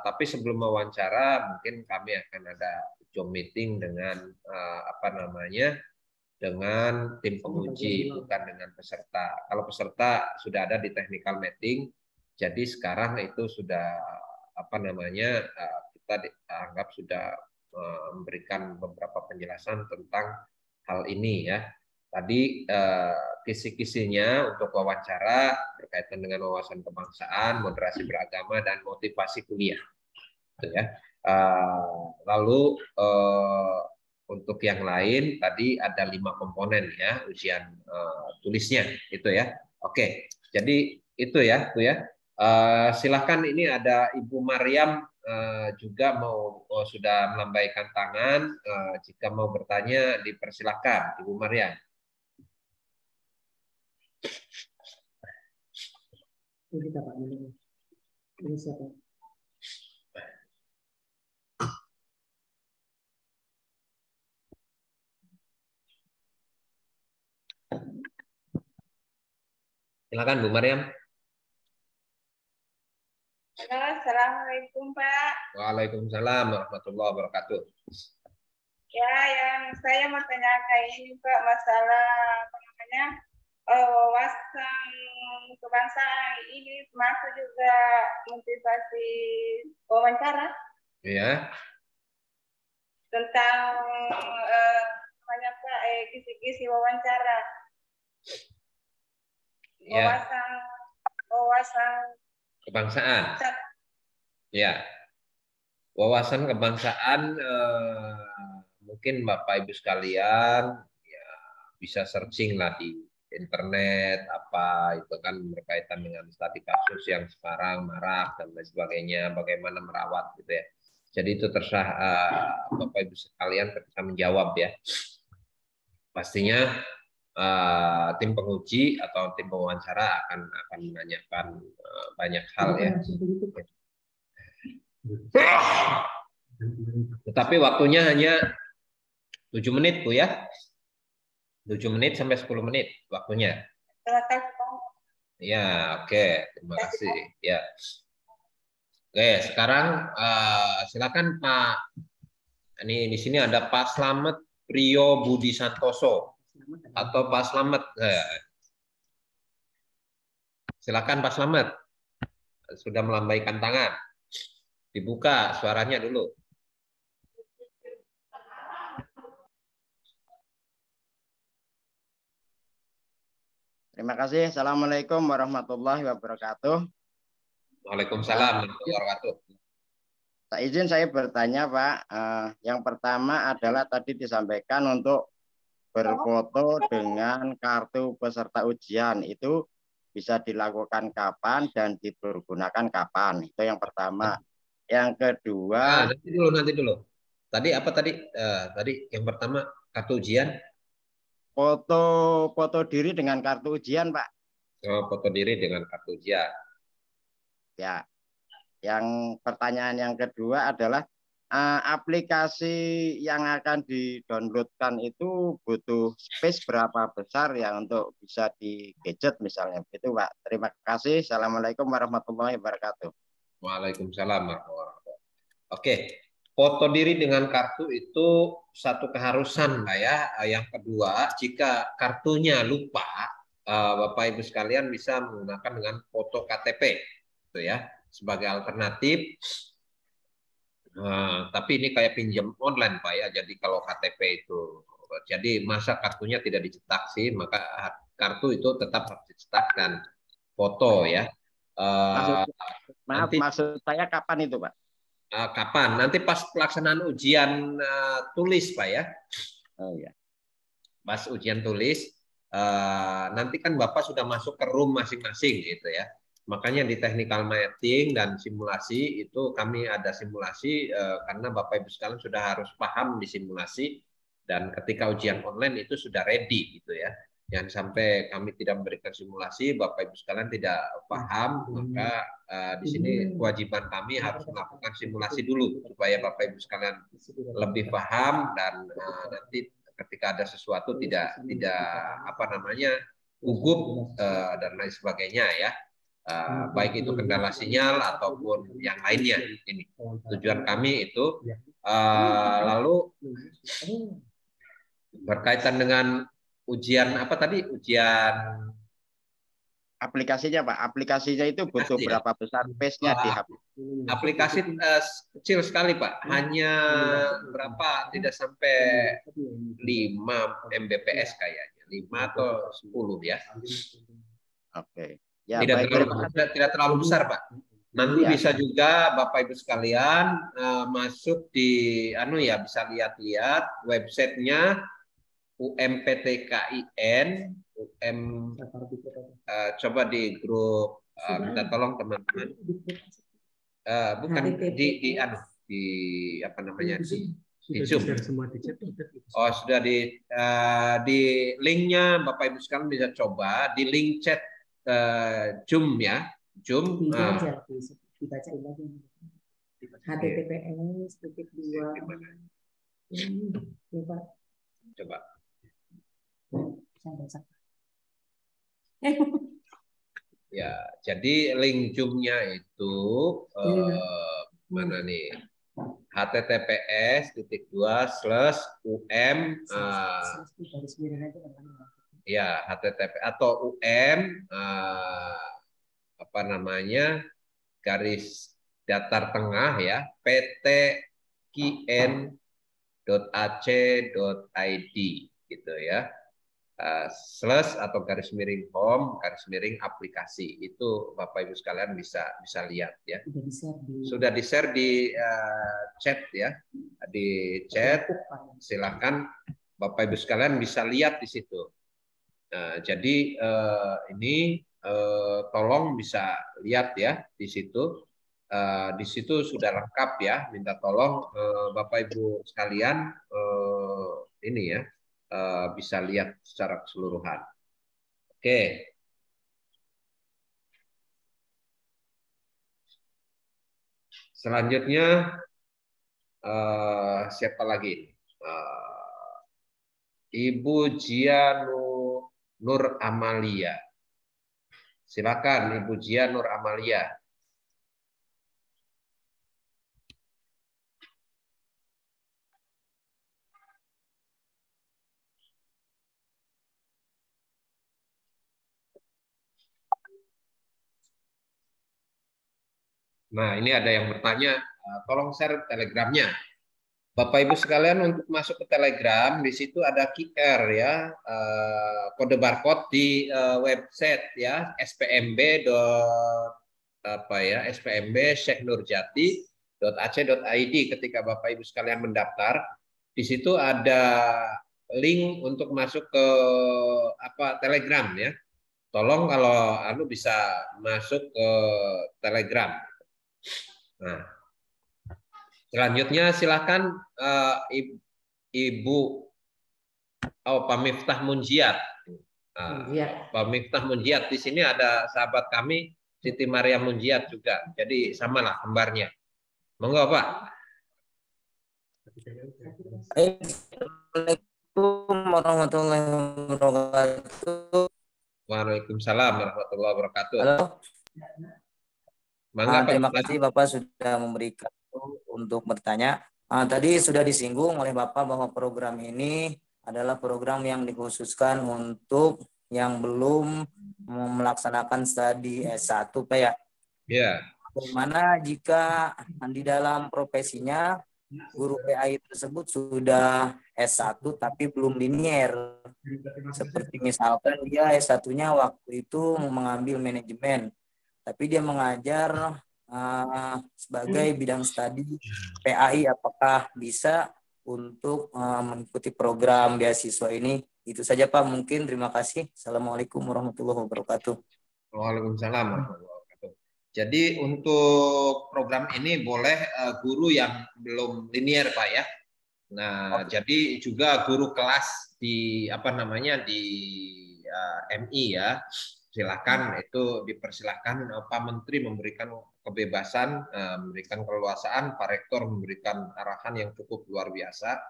Speaker 1: Tapi sebelum wawancara mungkin kami akan ada Zoom meeting dengan dengan tim penguji, bukan dengan peserta. Kalau peserta sudah ada di technical meeting, jadi sekarang itu sudah kita dianggap sudah memberikan beberapa penjelasan tentang hal ini ya. Tadi kisi-kisinya untuk wawancara berkaitan dengan wawasan kebangsaan, moderasi beragama, dan motivasi kuliah. Gitu ya. Lalu untuk yang lain tadi ada 5 komponen ya ujian tulisnya itu ya. Oke, jadi itu ya Bu ya. Silahkan ini ada Ibu Mariam juga sudah melambaikan tangan. Jika mau bertanya dipersilahkan Ibu Mariam.
Speaker 2: Ini siapa?
Speaker 1: Silakan Bu Maryam.
Speaker 9: Halo, Assalamualaikum Pak.
Speaker 1: Waalaikumsalam warahmatullahi wabarakatuh.
Speaker 9: Ya, yang saya mau tanyakan ini Pak, masalah apa namanya wawasan kebangsaan ini termasuk juga motivasi wawancara
Speaker 1: Ya.
Speaker 9: tentang namanya Pak kisi-kisi wawancara.
Speaker 1: Ya.
Speaker 9: Wawasan
Speaker 1: Kebangsaan. Ya. Wawasan kebangsaan mungkin Bapak Ibu sekalian ya bisa searching lah di internet apa itu kan berkaitan dengan studi kasus yang sekarang marak dan lain sebagainya, bagaimana merawat gitu ya. Jadi itu terserah Bapak Ibu sekalian ketika menjawab ya. Pastinya tim penguji atau tim pewawancara akan menanyakan banyak hal ya. Tetapi waktunya hanya 7 menit Bu ya. 7 menit sampai 10 menit waktunya. Ya, oke. Terima kasih. Ya. Oke, sekarang silakan Pak. Ini di sini ada Pak Slamet Priyo Budi Santoso atau Pak Slamet. Silakan Pak Slamet. Sudah melambaikan tangan. Dibuka suaranya dulu.
Speaker 11: Terima kasih. Assalamualaikum warahmatullahi wabarakatuh.
Speaker 1: Waalaikumsalam warahmatullahi wabarakatuh.
Speaker 11: Tak izin saya bertanya Pak. Yang pertama adalah tadi disampaikan untuk berfoto dengan kartu peserta ujian itu bisa dilakukan kapan dan dipergunakan kapan. Itu yang pertama. Yang kedua,
Speaker 1: nanti dulu. Tadi apa tadi? Tadi yang pertama kartu ujian.
Speaker 11: Foto diri dengan kartu ujian, Pak.
Speaker 1: Oh, foto diri dengan kartu ujian.
Speaker 11: Ya. Yang pertanyaan yang kedua adalah aplikasi yang akan di-downloadkan itu butuh space berapa besar ya untuk bisa di gadget misalnya. Itu Pak. Terima kasih. Assalamualaikum warahmatullahi wabarakatuh.
Speaker 1: Waalaikumsalam warahmatullahi wabarakatuh. Oke, foto diri dengan kartu itu satu keharusan Pak ya. Yang kedua, jika kartunya lupa, Bapak Ibu sekalian bisa menggunakan dengan foto KTP, gitu ya, sebagai alternatif. Tapi ini kayak pinjam online Pak ya. Jadi kalau KTP itu, jadi masa kartunya tidak dicetak sih, maka kartu itu tetap harus dicetak dan foto ya.
Speaker 11: Maksud saya kapan itu Pak?
Speaker 1: Kapan? Nanti pas pelaksanaan ujian tulis Pak ya.
Speaker 11: Oh ya.
Speaker 1: Pas ujian tulis, nanti kan Bapak sudah masuk ke room masing-masing gitu ya. Makanya di technical mapping dan simulasi itu kami ada simulasi karena Bapak Ibu sekalian sudah harus paham di simulasi dan ketika ujian online itu sudah ready gitu ya. Jangan sampai kami tidak memberikan simulasi, Bapak Ibu sekalian tidak paham, maka di sini kewajiban kami harus melakukan simulasi dulu supaya Bapak Ibu sekalian lebih paham dan nanti ketika ada sesuatu tidak apa namanya gugup dan lain sebagainya ya. Baik itu kendala sinyal ataupun yang lainnya. Ini tujuan kami itu. Lalu berkaitan dengan ujian apa tadi? Ujian
Speaker 11: aplikasinya Pak. Aplikasinya itu butuh berapa besar space-nya di HP?
Speaker 1: Aplikasi kecil sekali Pak. Hanya berapa? Tidak sampai 5 Mbps kayaknya. 5 atau 10 ya.
Speaker 11: Oke. Ya,
Speaker 1: tidak terlalu besar Pak. Nanti bisa juga Bapak Ibu sekalian masuk di bisa lihat-lihat websitenya UMPTKIN coba di grup minta tolong teman-teman. Bukan di apa namanya di Zoom. Oh sudah di linknya Bapak Ibu sekalian bisa coba di link chat Zoom ya, Zoom.
Speaker 2: dibacain lagi. https://. Ini Pak.
Speaker 1: Coba.
Speaker 2: Saya baca.
Speaker 1: Ya, jadi link Zoom-nya itu mana nih? https://um ya http atau apa namanya garis datar tengah ya ptkn.ac.id gitu ya. / atau garis miring home garis miring aplikasi itu Bapak Ibu sekalian bisa lihat ya. Sudah di-share di chat ya, di chat. Silakan Bapak Ibu sekalian bisa lihat di situ. Jadi ini tolong bisa lihat ya di situ. Di situ sudah lengkap ya. Minta tolong Bapak Ibu sekalian ini ya. Bisa lihat secara keseluruhan. Oke. Selanjutnya siapa lagi? Ibu Jia Nur Amalia. Silakan Ibu Jia Nur Amalia. Nah, ini ada yang bertanya, tolong share Telegramnya. Bapak Ibu sekalian untuk masuk ke Telegram, di situ ada QR ya, kode barcode di website ya, spmb.syekhnurjati.ac.id. Ketika Bapak Ibu sekalian mendaftar, di situ ada link untuk masuk ke Telegram ya. Tolong kalau bisa masuk ke Telegram. Nah, selanjutnya silakan Ibu Pak Miftah Munjiat. Pak Miftah Munjiat, di sini ada sahabat kami Siti Maria Munjiat juga. Jadi samalah kembarnya. Monggo Pak.
Speaker 12: Assalamualaikum warahmatullahi wabarakatuh.
Speaker 1: Waalaikumsalam warahmatullahi wabarakatuh.
Speaker 12: Halo.
Speaker 1: Terima
Speaker 12: kasih Bapak sudah memberikan untuk bertanya. Tadi sudah disinggung oleh Bapak bahwa program ini adalah program yang dikhususkan untuk yang belum melaksanakan studi S1 Pak ya.
Speaker 1: Ya.
Speaker 12: Bagaimana jika di dalam profesinya guru PAI tersebut sudah S1 tapi belum linier. Seperti misalkan dia S1-nya waktu itu mengambil manajemen, tapi dia mengajar sebagai bidang studi PAI, apakah bisa untuk mengikuti program beasiswa ini? Itu saja Pak, mungkin. Terima kasih. Assalamualaikum warahmatullahi wabarakatuh.
Speaker 1: Waalaikumsalam warahmatullahi wabarakatuh. Jadi untuk program ini boleh guru yang belum linier Pak ya. Nah, jadi juga guru kelas di di MI ya. Silakan, itu dipersilahkan Pak Menteri memberikan kebebasan, memberikan keleluasaan, Pak Rektor memberikan arahan yang cukup luar biasa,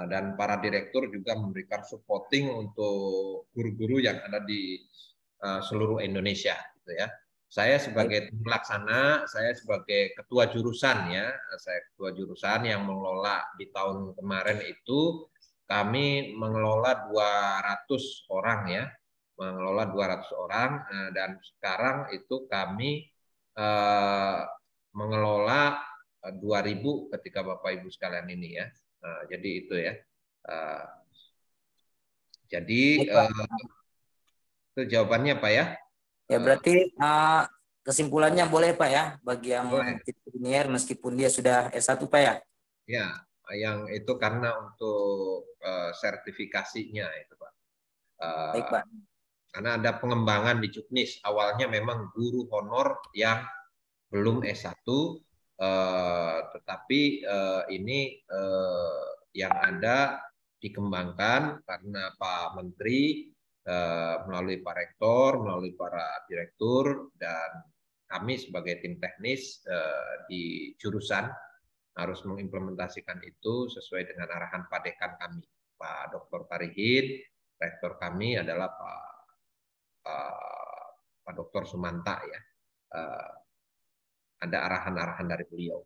Speaker 1: dan para direktur juga memberikan supporting untuk guru-guru yang ada di seluruh Indonesia, gitu ya. Saya sebagai pelaksana, saya sebagai ketua jurusan ya, saya ketua jurusan yang mengelola di tahun kemarin itu kami mengelola 200 orang ya. Mengelola 200 orang dan sekarang itu kami mengelola 2.000 ketika Bapak Ibu sekalian ini ya. Jadi itu ya. Jadi itu jawabannya Pak ya.
Speaker 12: Ya berarti kesimpulannya boleh Pak ya bagi yang linier meskipun dia sudah S1 Pak ya.
Speaker 1: Ya, yang itu karena untuk sertifikasinya itu Pak.
Speaker 12: Baik Pak.
Speaker 1: Karena ada pengembangan di Juknis, awalnya memang guru honor yang belum S1, tetapi ini yang ada dikembangkan karena Pak Menteri melalui Pak Rektor, melalui para direktur, dan kami sebagai tim teknis di jurusan harus mengimplementasikan itu sesuai dengan arahan Pak Dekan kami, Pak Dr. Parihin. Rektor kami adalah Pak Dr. Sumanta ya. Ada arahan-arahan dari beliau.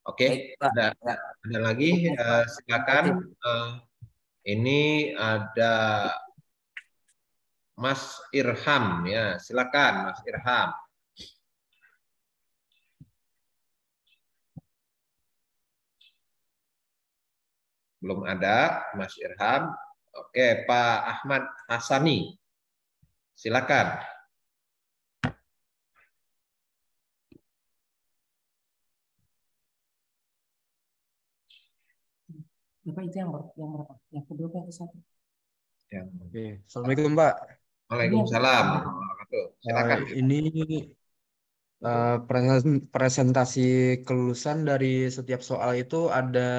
Speaker 1: Oke, ada lagi, silakan. Ini ada Mas Irham ya, silakan Mas Irham. Belum ada Mas Irham. Oke, Pak Ahmad Hasani, silakan.
Speaker 2: Bapak itu yang berapa? Yang kedua yang ke satu?
Speaker 13: Oke. Assalamualaikum Pak.
Speaker 1: Waalaikumsalam. Silakan.
Speaker 13: Ini presentasi kelulusan dari setiap soal itu ada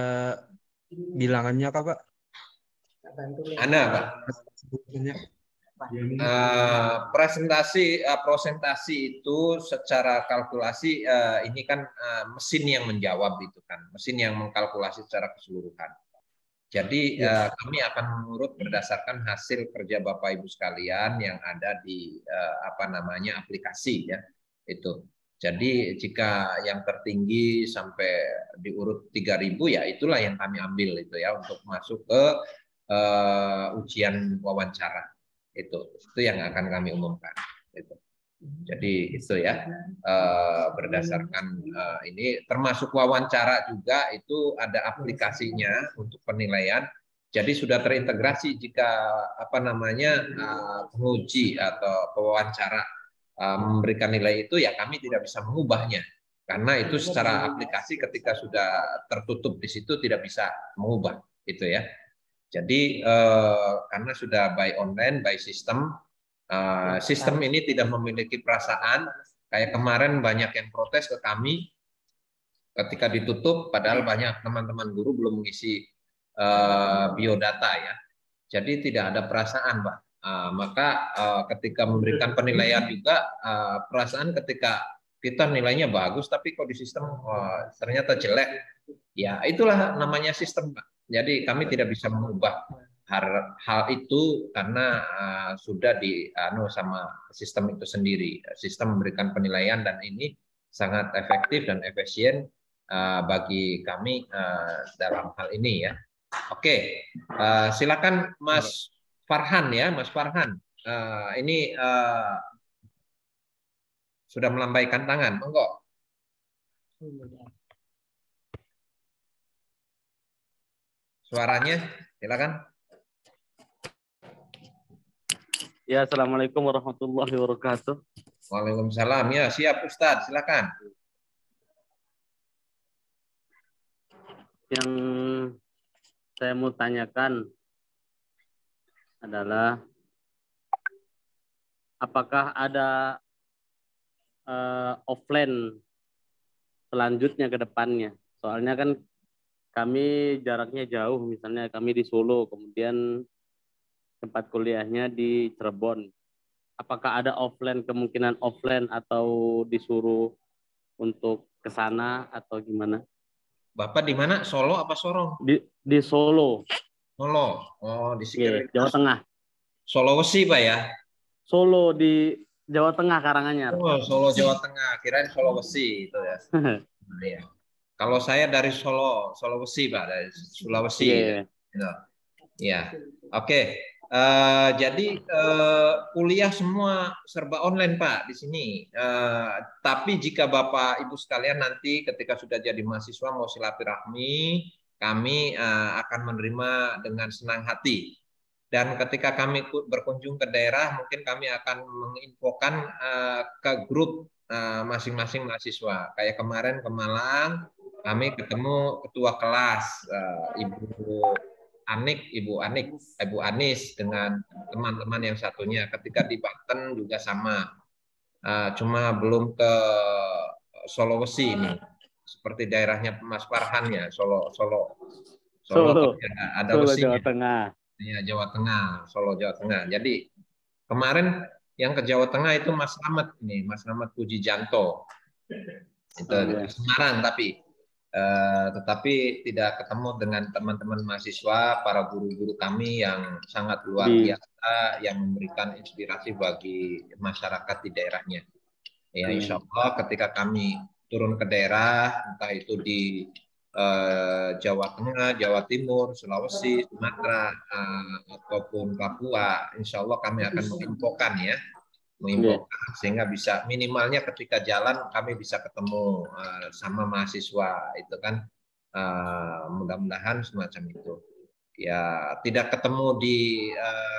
Speaker 13: bilangannya Kak Pak?
Speaker 1: Ada Pak. Presentasi itu secara kalkulasi ini kan mesin yang menjawab itu kan, mesin yang mengkalkulasi secara keseluruhan. Jadi kami akan mengurut berdasarkan hasil kerja Bapak Ibu sekalian yang ada di aplikasi ya itu. Jadi jika yang tertinggi sampai diurut 3.000 ya itulah yang kami ambil itu ya untuk masuk ke ujian wawancara itu yang akan kami umumkan itu. Jadi itu ya berdasarkan ini termasuk wawancara juga itu ada aplikasinya untuk penilaian. Jadi sudah terintegrasi jika penguji atau pewawancara memberikan nilai itu ya kami tidak bisa mengubahnya karena itu secara aplikasi ketika sudah tertutup di situ tidak bisa mengubah itu ya. Jadi karena sudah by online, by system, sistem ini tidak memiliki perasaan. Kayak kemarin banyak yang protes ke kami ketika ditutup, padahal banyak teman-teman guru belum mengisi biodata ya. Jadi tidak ada perasaan, Pak. Maka ketika memberikan penilaian juga perasaan ketika kita nilainya bagus, tapi kok di sistem ternyata jelek. Ya itulah namanya sistem, Pak. Jadi kami tidak bisa mengubah hal itu karena sudah sama sistem itu sendiri. Sistem memberikan penilaian dan ini sangat efektif dan efisien bagi kami dalam hal ini ya. Oke, silakan Mas Farhan ya, Mas Farhan. Ini sudah melambaikan tangan, monggo. Suaranya, silakan.
Speaker 10: Ya, assalamualaikum warahmatullahi wabarakatuh.
Speaker 1: Waalaikumsalam. Ya, siap Ustadz, silakan.
Speaker 10: Yang saya mau tanyakan adalah apakah ada offline selanjutnya ke depannya? Soalnya kan kami jaraknya jauh, misalnya kami di Solo, kemudian tempat kuliahnya di Cirebon. Apakah ada offline, kemungkinan offline atau disuruh untuk ke sana atau gimana?
Speaker 1: Bapak di mana? Solo apa Sorong?
Speaker 10: Di Solo.
Speaker 1: Solo. Oh, di sini.
Speaker 10: Jawa Tengah.
Speaker 1: Sulawesi, Pak ya?
Speaker 10: Solo di Jawa Tengah, Karanganyar.
Speaker 1: Oh, Solo Jawa Tengah. Kirain Sulawesi itu ya. Iya. Kalau saya dari Sulawesi, Pak, dari Sulawesi. Iya. Oke. Jadi kuliah semua serba online, Pak, di sini. Tapi jika Bapak Ibu sekalian nanti ketika sudah jadi mahasiswa mau silaturahmi, kami akan menerima dengan senang hati. Dan ketika kami berkunjung ke daerah, mungkin kami akan menginfokan ke grup masing-masing mahasiswa. Kayak kemarin ke Malang, kami ketemu ketua kelas Ibu Anis dengan teman-teman yang satunya. Ketika di Banten juga sama, cuma belum ke Sulawesi ini, seperti daerahnya Mas Farhan ya, Solo ada
Speaker 10: Solo
Speaker 1: Jawa
Speaker 10: Tengah.
Speaker 1: Ya, Jawa Tengah, Solo Jawa Tengah. Jadi kemarin Yang ke Jawa Tengah itu Mas Slamet ini, Mas Slamet Pujijanto. Itu di Semarang tetapi tidak ketemu dengan teman-teman mahasiswa, para guru-guru kami yang sangat luar biasa, yang memberikan inspirasi bagi masyarakat di daerahnya. Ya, insya Allah ketika kami turun ke daerah, entah itu di Jawa Tengah, Jawa Timur, Sulawesi, Sumatera, ataupun Papua, insya Allah kami akan menginfokan ya, sehingga bisa minimalnya ketika jalan kami bisa ketemu sama mahasiswa itu kan, mudah-mudahan semacam itu ya, tidak ketemu di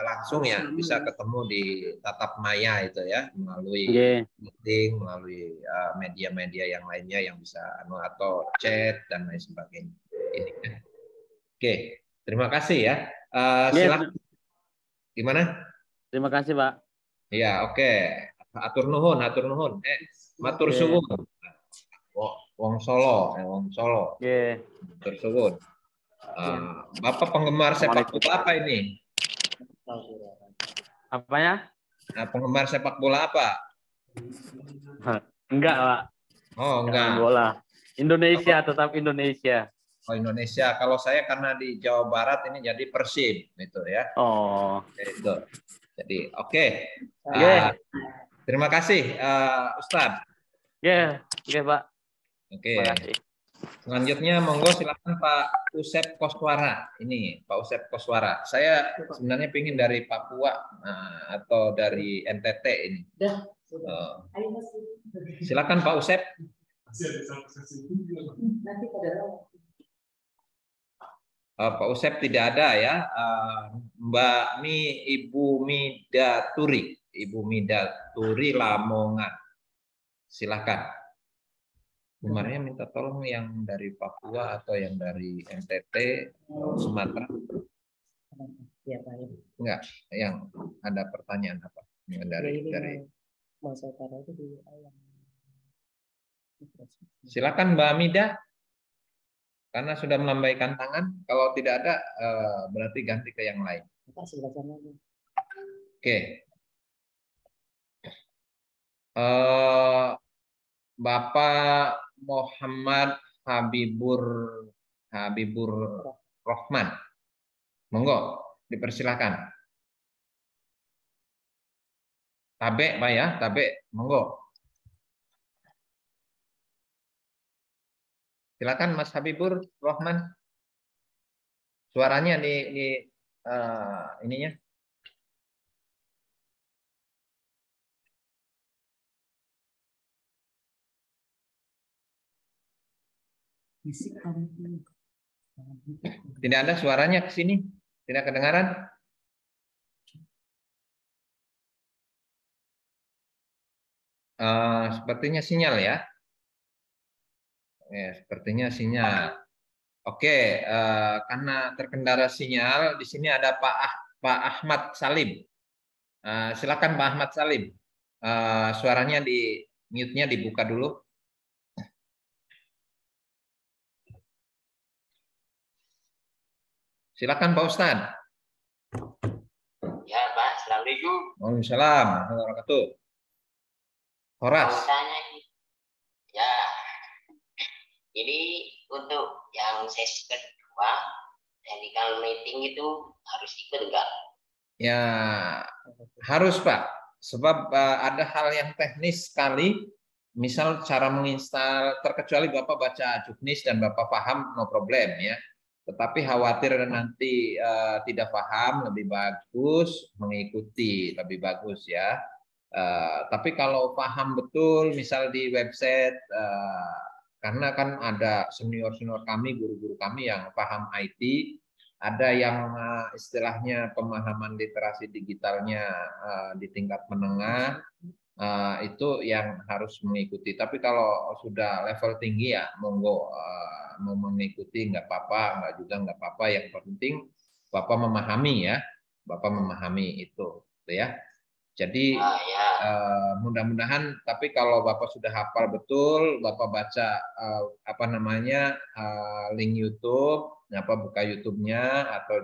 Speaker 1: langsung ya, bisa ketemu di tatap maya itu ya, melalui meeting, melalui media-media yang lainnya yang bisa atau chat dan lain sebagainya ini. Oke, terima kasih ya. Silakan. Gimana?
Speaker 14: Terima kasih Pak.
Speaker 1: Ya, oke. Atur nuhun. Matur suwun. Wong Solo. Matur suwun. Bapak penggemar sepak bola apa ini?
Speaker 14: Apanya?
Speaker 1: Nah, penggemar sepak bola apa?
Speaker 14: Enggak, Pak.
Speaker 1: Oh, enggak.
Speaker 14: Bola. Indonesia, tetap Indonesia.
Speaker 1: Oh, Indonesia. Kalau saya karena di Jawa Barat ini jadi Persib gitu ya.
Speaker 14: Oh.
Speaker 1: Itu. Jadi oke. Terima kasih Ustadz.
Speaker 14: Oke, Pak.
Speaker 1: Oke. Selanjutnya monggo silakan Pak Usep Koswara. Ini Pak Usep Koswara. Saya sebenarnya pingin dari Papua atau dari NTT ini. Silakan Pak Usep. Pak Usep tidak ada ya. Mbak Ibu Midaturi Lamongan. Silakan. Bumarnya minta tolong yang dari Papua atau yang dari NTT, Sumatera. Enggak, yang ada pertanyaan apa? Yang dari silakan Mbak Mida. Karena sudah melambaikan tangan, kalau tidak ada berarti ganti ke yang lain. Oke. Bapak Muhammad Habibur Rohman. Monggo, dipersilakan. Tabe, Pak ya, tabe, monggo. Silakan Mas Habibur Rohman. Suaranya di ininya. Tidak ada suaranya ke sini. Tidak kedengaran. Sepertinya sinyal ya. Ya, sepertinya sinyal. Oke, karena terkendala sinyal, di sini ada Pak Ahmad Salim. Silakan Pak Ahmad Salim. Suaranya di mute-nya dibuka dulu. Silakan Pak Ustadz.
Speaker 15: Ya Pak, Assalamualaikum.
Speaker 1: Waalaikumsalam warahmatullahi wabarakatuh. Horas.
Speaker 15: Ya, jadi untuk yang sesi kedua, technical meeting itu harus ikut enggak?
Speaker 1: Ya, harus Pak. Sebab ada hal yang teknis sekali. Misal cara menginstal, terkecuali Bapak baca juknis dan Bapak paham, no problem ya. Tetapi khawatir nanti tidak paham, lebih bagus mengikuti, lebih bagus ya. Tapi kalau paham betul, misal di website, karena kan ada senior-senior kami, guru-guru kami yang paham IT, ada yang istilahnya pemahaman literasi digitalnya di tingkat menengah, itu yang harus mengikuti. Tapi kalau sudah level tinggi ya monggo mau mengikuti nggak apa-apa, nggak juga nggak apa-apa. Yang penting Bapak memahami ya, Bapak memahami itu ya. Jadi mudah-mudahan, tapi kalau Bapak sudah hafal betul, Bapak baca link YouTube, buka YouTube-nya atau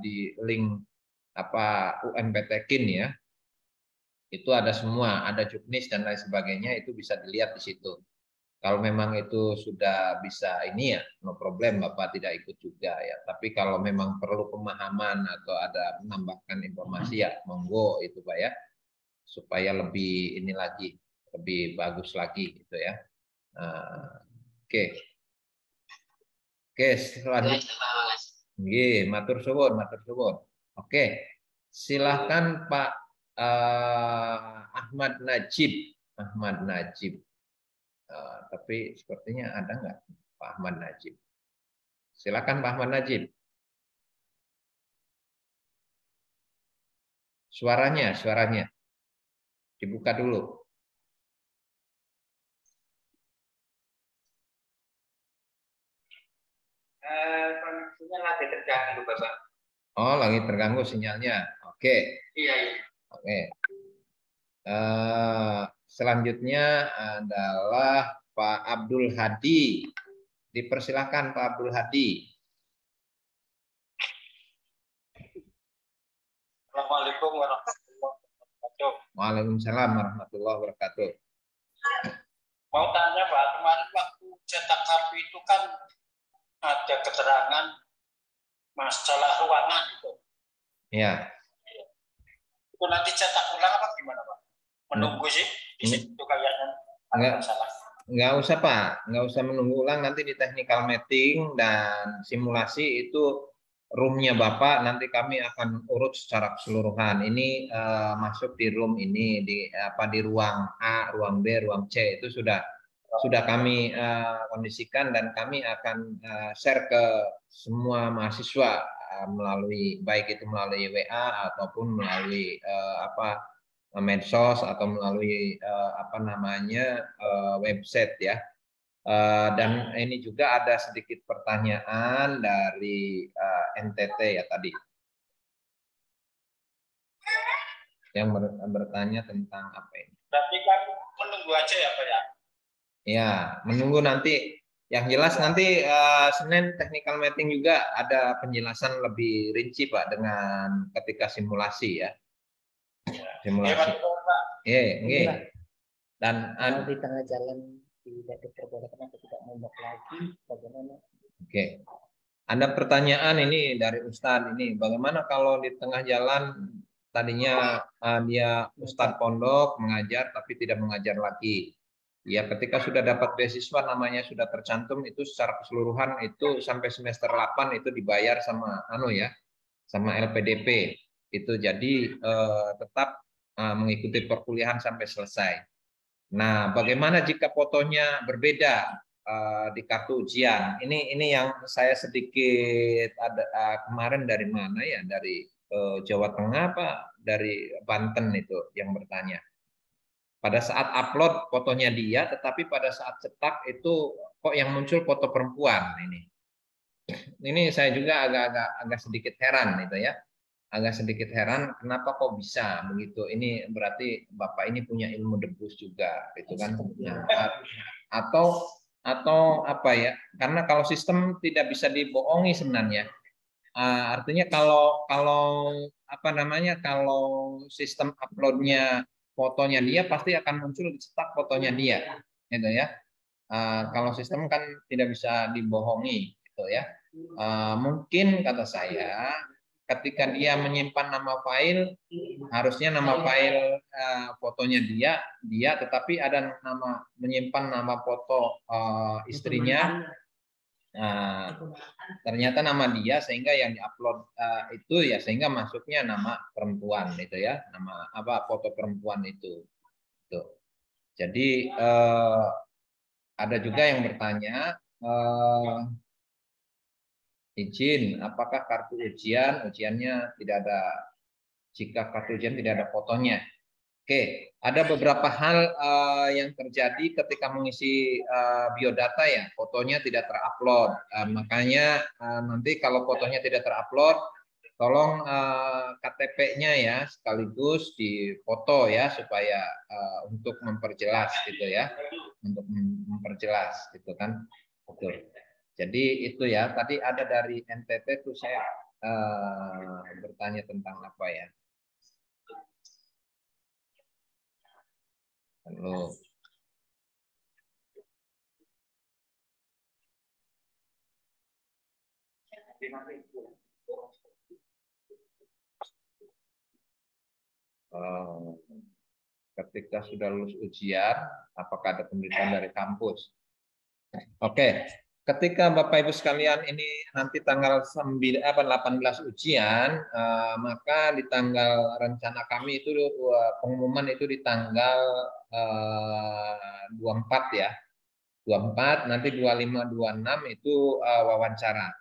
Speaker 1: di link UNPTKIN ya. Itu ada semua, ada juknis dan lain sebagainya, itu bisa dilihat di situ. Kalau memang itu sudah bisa ini ya, no problem, Bapak tidak ikut juga ya. Tapi kalau memang perlu pemahaman atau ada menambahkan informasi ya, monggo itu Pak ya, supaya lebih ini lagi, lebih bagus lagi gitu ya. Oke. Oke, selanjutnya. Matur suwun, matur suwun. Oke, silahkan Pak Ahmad Najib. Ahmad Najib. Tapi sepertinya ada nggak Pak Ahmad Najib? Silakan Pak Ahmad Najib. Suaranya dibuka dulu.
Speaker 16: Koneksinya lagi terganggu, Bapak.
Speaker 1: Oh, lagi terganggu sinyalnya. Oke.
Speaker 16: Iya.
Speaker 1: Oke. Selanjutnya adalah Pak Abdul Hadi. Dipersilakan Pak Abdul Hadi.
Speaker 16: Assalamualaikum warahmatullahi wabarakatuh.
Speaker 1: Waalaikumsalam warahmatullahi wabarakatuh.
Speaker 16: Mau tanya Pak, kemarin waktu cetak kartu itu kan ada keterangan masalah ruangan itu.
Speaker 1: Ya.
Speaker 16: Itu nanti cetak ulang apa gimana Pak? Menunggu sih di situ kayaknya ada masalah.
Speaker 1: Nggak usah Pak, nggak usah menunggu ulang, nanti di technical meeting dan simulasi itu roomnya Bapak nanti kami akan urut secara keseluruhan. Ini masuk di room ini di ruang A, ruang B, ruang C itu sudah kami kondisikan dan kami akan share ke semua mahasiswa melalui baik itu melalui WA ataupun melalui medsos atau melalui website ya. Dan ini juga ada sedikit pertanyaan dari NTT ya tadi yang bertanya tentang apa ini.
Speaker 16: Berarti kan menunggu aja ya Pak ya?
Speaker 1: Ya, menunggu nanti. Yang jelas nanti Senin technical meeting juga ada penjelasan lebih rinci Pak dengan ketika simulasi ya. Simulasi. Iya. Dan
Speaker 2: kalau di tengah jalan tidak diperbolehkan atau tidak mogok lagi, bagaimana?
Speaker 1: Oke. Ada pertanyaan ini dari Ustadz ini, bagaimana kalau di tengah jalan tadinya dia Ustadz pondok mengajar tapi tidak mengajar lagi? Ya, ketika sudah dapat beasiswa namanya sudah tercantum itu secara keseluruhan itu sampai semester 8 itu dibayar sama sama LPDP. Itu jadi tetap mengikuti perkuliahan sampai selesai. Nah, bagaimana jika fotonya berbeda di kartu ujian? Ini yang saya sedikit ada kemarin dari mana ya? Dari Jawa Tengah apa dari Banten itu yang bertanya. Pada saat upload fotonya dia, tetapi pada saat cetak itu kok yang muncul foto perempuan ini. Ini saya juga agak sedikit heran itu ya. Agak sedikit heran kenapa kok bisa begitu. Ini berarti Bapak ini punya ilmu debus juga gitu kan. Nah, atau apa ya? Karena kalau sistem tidak bisa dibohongi sebenarnya. Artinya kalau sistem uploadnya fotonya dia pasti akan muncul dicetak fotonya dia gitu ya. Kalau sistem kan tidak bisa dibohongi gitu ya. Mungkin kata saya ketika dia menyimpan nama file, harusnya nama file fotonya dia, tetapi ada menyimpan nama foto istrinya. Ternyata nama dia sehingga yang diupload itu ya sehingga masuknya nama perempuan itu ya, nama foto perempuan itu. Tuh. Jadi ada juga yang bertanya. Izin, apakah kartu ujiannya tidak ada, jika kartu ujian tidak ada fotonya? Oke, ada beberapa hal yang terjadi ketika mengisi biodata ya, fotonya tidak terupload. Makanya nanti kalau fotonya tidak terupload, tolong KTP-nya ya sekaligus difoto ya supaya untuk memperjelas gitu ya, untuk memperjelas gitu kan, betul. Jadi itu ya, tadi ada dari NTT tuh saya bertanya tentang apa ya? Lalu ketika sudah lulus ujian, apakah ada pemberitahuan dari kampus? Oke, ketika Bapak Ibu sekalian ini nanti tanggal 18 ujian, maka di tanggal rencana kami itu pengumuman itu di tanggal 24 ya. 24, nanti 25, 26 itu wawancara.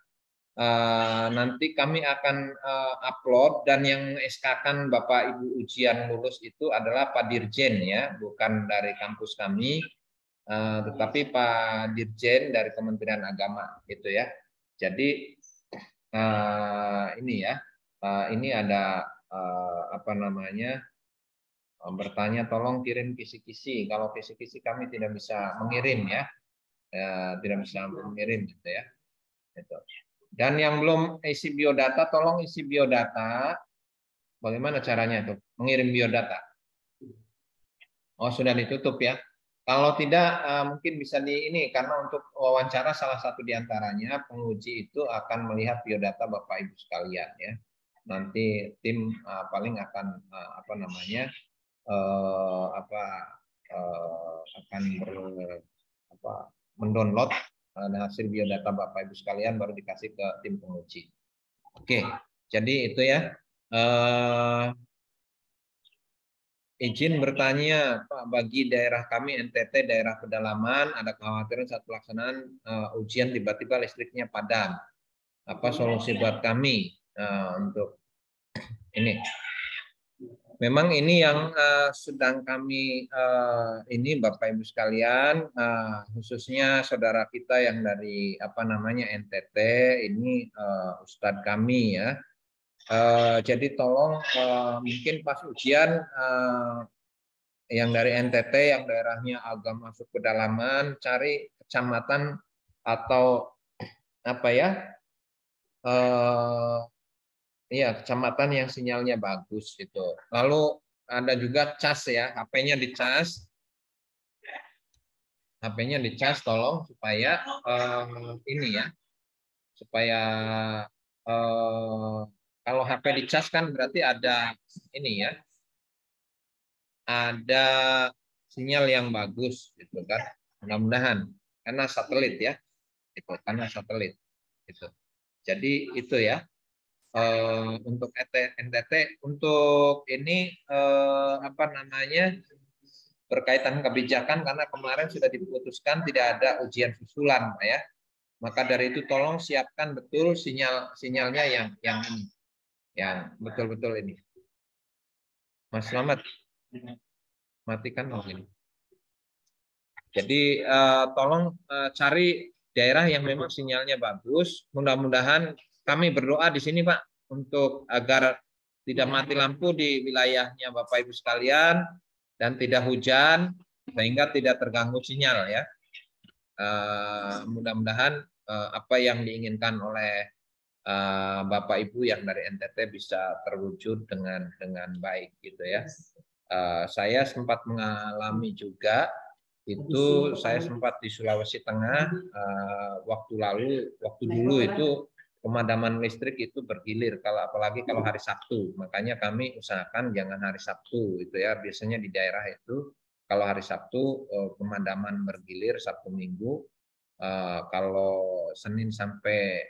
Speaker 1: Nanti kami akan upload, dan yang SK-kan Bapak Ibu ujian lulus itu adalah Pak Dirjen ya, bukan dari kampus kami, tetapi Pak Dirjen dari Kementerian Agama gitu ya. Jadi ini ya, ini ada apa namanya, bertanya tolong kirim kisi-kisi. Kalau kisi-kisi kami tidak bisa mengirim ya, tidak bisa mengirim gitu ya. Gitu. Dan yang belum isi biodata, tolong isi biodata. Bagaimana caranya itu? Mengirim biodata. Oh, sudah ditutup ya. Kalau tidak, mungkin bisa di ini, karena untuk wawancara salah satu diantaranya penguji itu akan melihat biodata Bapak Ibu sekalian ya. Nanti tim paling akan apa namanya, akan mendownload hasil biodata Bapak Ibu sekalian, baru dikasih ke tim penguji. Oke, jadi itu ya. Izin bertanya, Pak, bagi daerah kami NTT, daerah pedalaman, ada kekhawatiran saat pelaksanaan ujian tiba-tiba listriknya padam. Apa solusi buat kami untuk ini? Memang ini yang sedang kami ini Bapak Ibu sekalian, khususnya saudara kita yang dari apa namanya NTT ini Ustadz kami ya. Jadi tolong mungkin pas ujian yang dari NTT yang daerahnya agak masuk pedalaman, cari kecamatan atau apa ya? Iya, kecamatan yang sinyalnya bagus itu. Lalu ada juga cas ya, HP-nya dicas. HP-nya dicas tolong supaya ini ya. Supaya kalau HP dicas kan berarti ada ini ya. Ada sinyal yang bagus gitu kan. Mudah-mudahan karena satelit ya. Itu karena satelit. Itu. Jadi itu ya. Untuk NTT untuk ini apa namanya berkaitan kebijakan, karena kemarin sudah diputuskan tidak ada ujian susulan Pak ya, maka dari itu tolong siapkan betul sinyalnya yang ini, yang betul-betul ini. Mas Slamet matikan ini. Jadi tolong cari daerah yang memang sinyalnya bagus. Mudah-mudahan kami berdoa di sini Pak untuk agar tidak mati lampu di wilayahnya Bapak Ibu sekalian dan tidak hujan sehingga tidak terganggu sinyal ya. Mudah-mudahan apa yang diinginkan oleh Bapak Ibu yang dari NTT bisa terwujud dengan baik gitu ya. Saya sempat mengalami juga itu, saya sempat di Sulawesi Tengah waktu dulu itu pemadaman listrik itu bergilir, apalagi kalau hari Sabtu. Makanya kami usahakan jangan hari Sabtu itu ya. Biasanya di daerah itu kalau hari Sabtu pemadaman bergilir, Sabtu Minggu. Kalau Senin sampai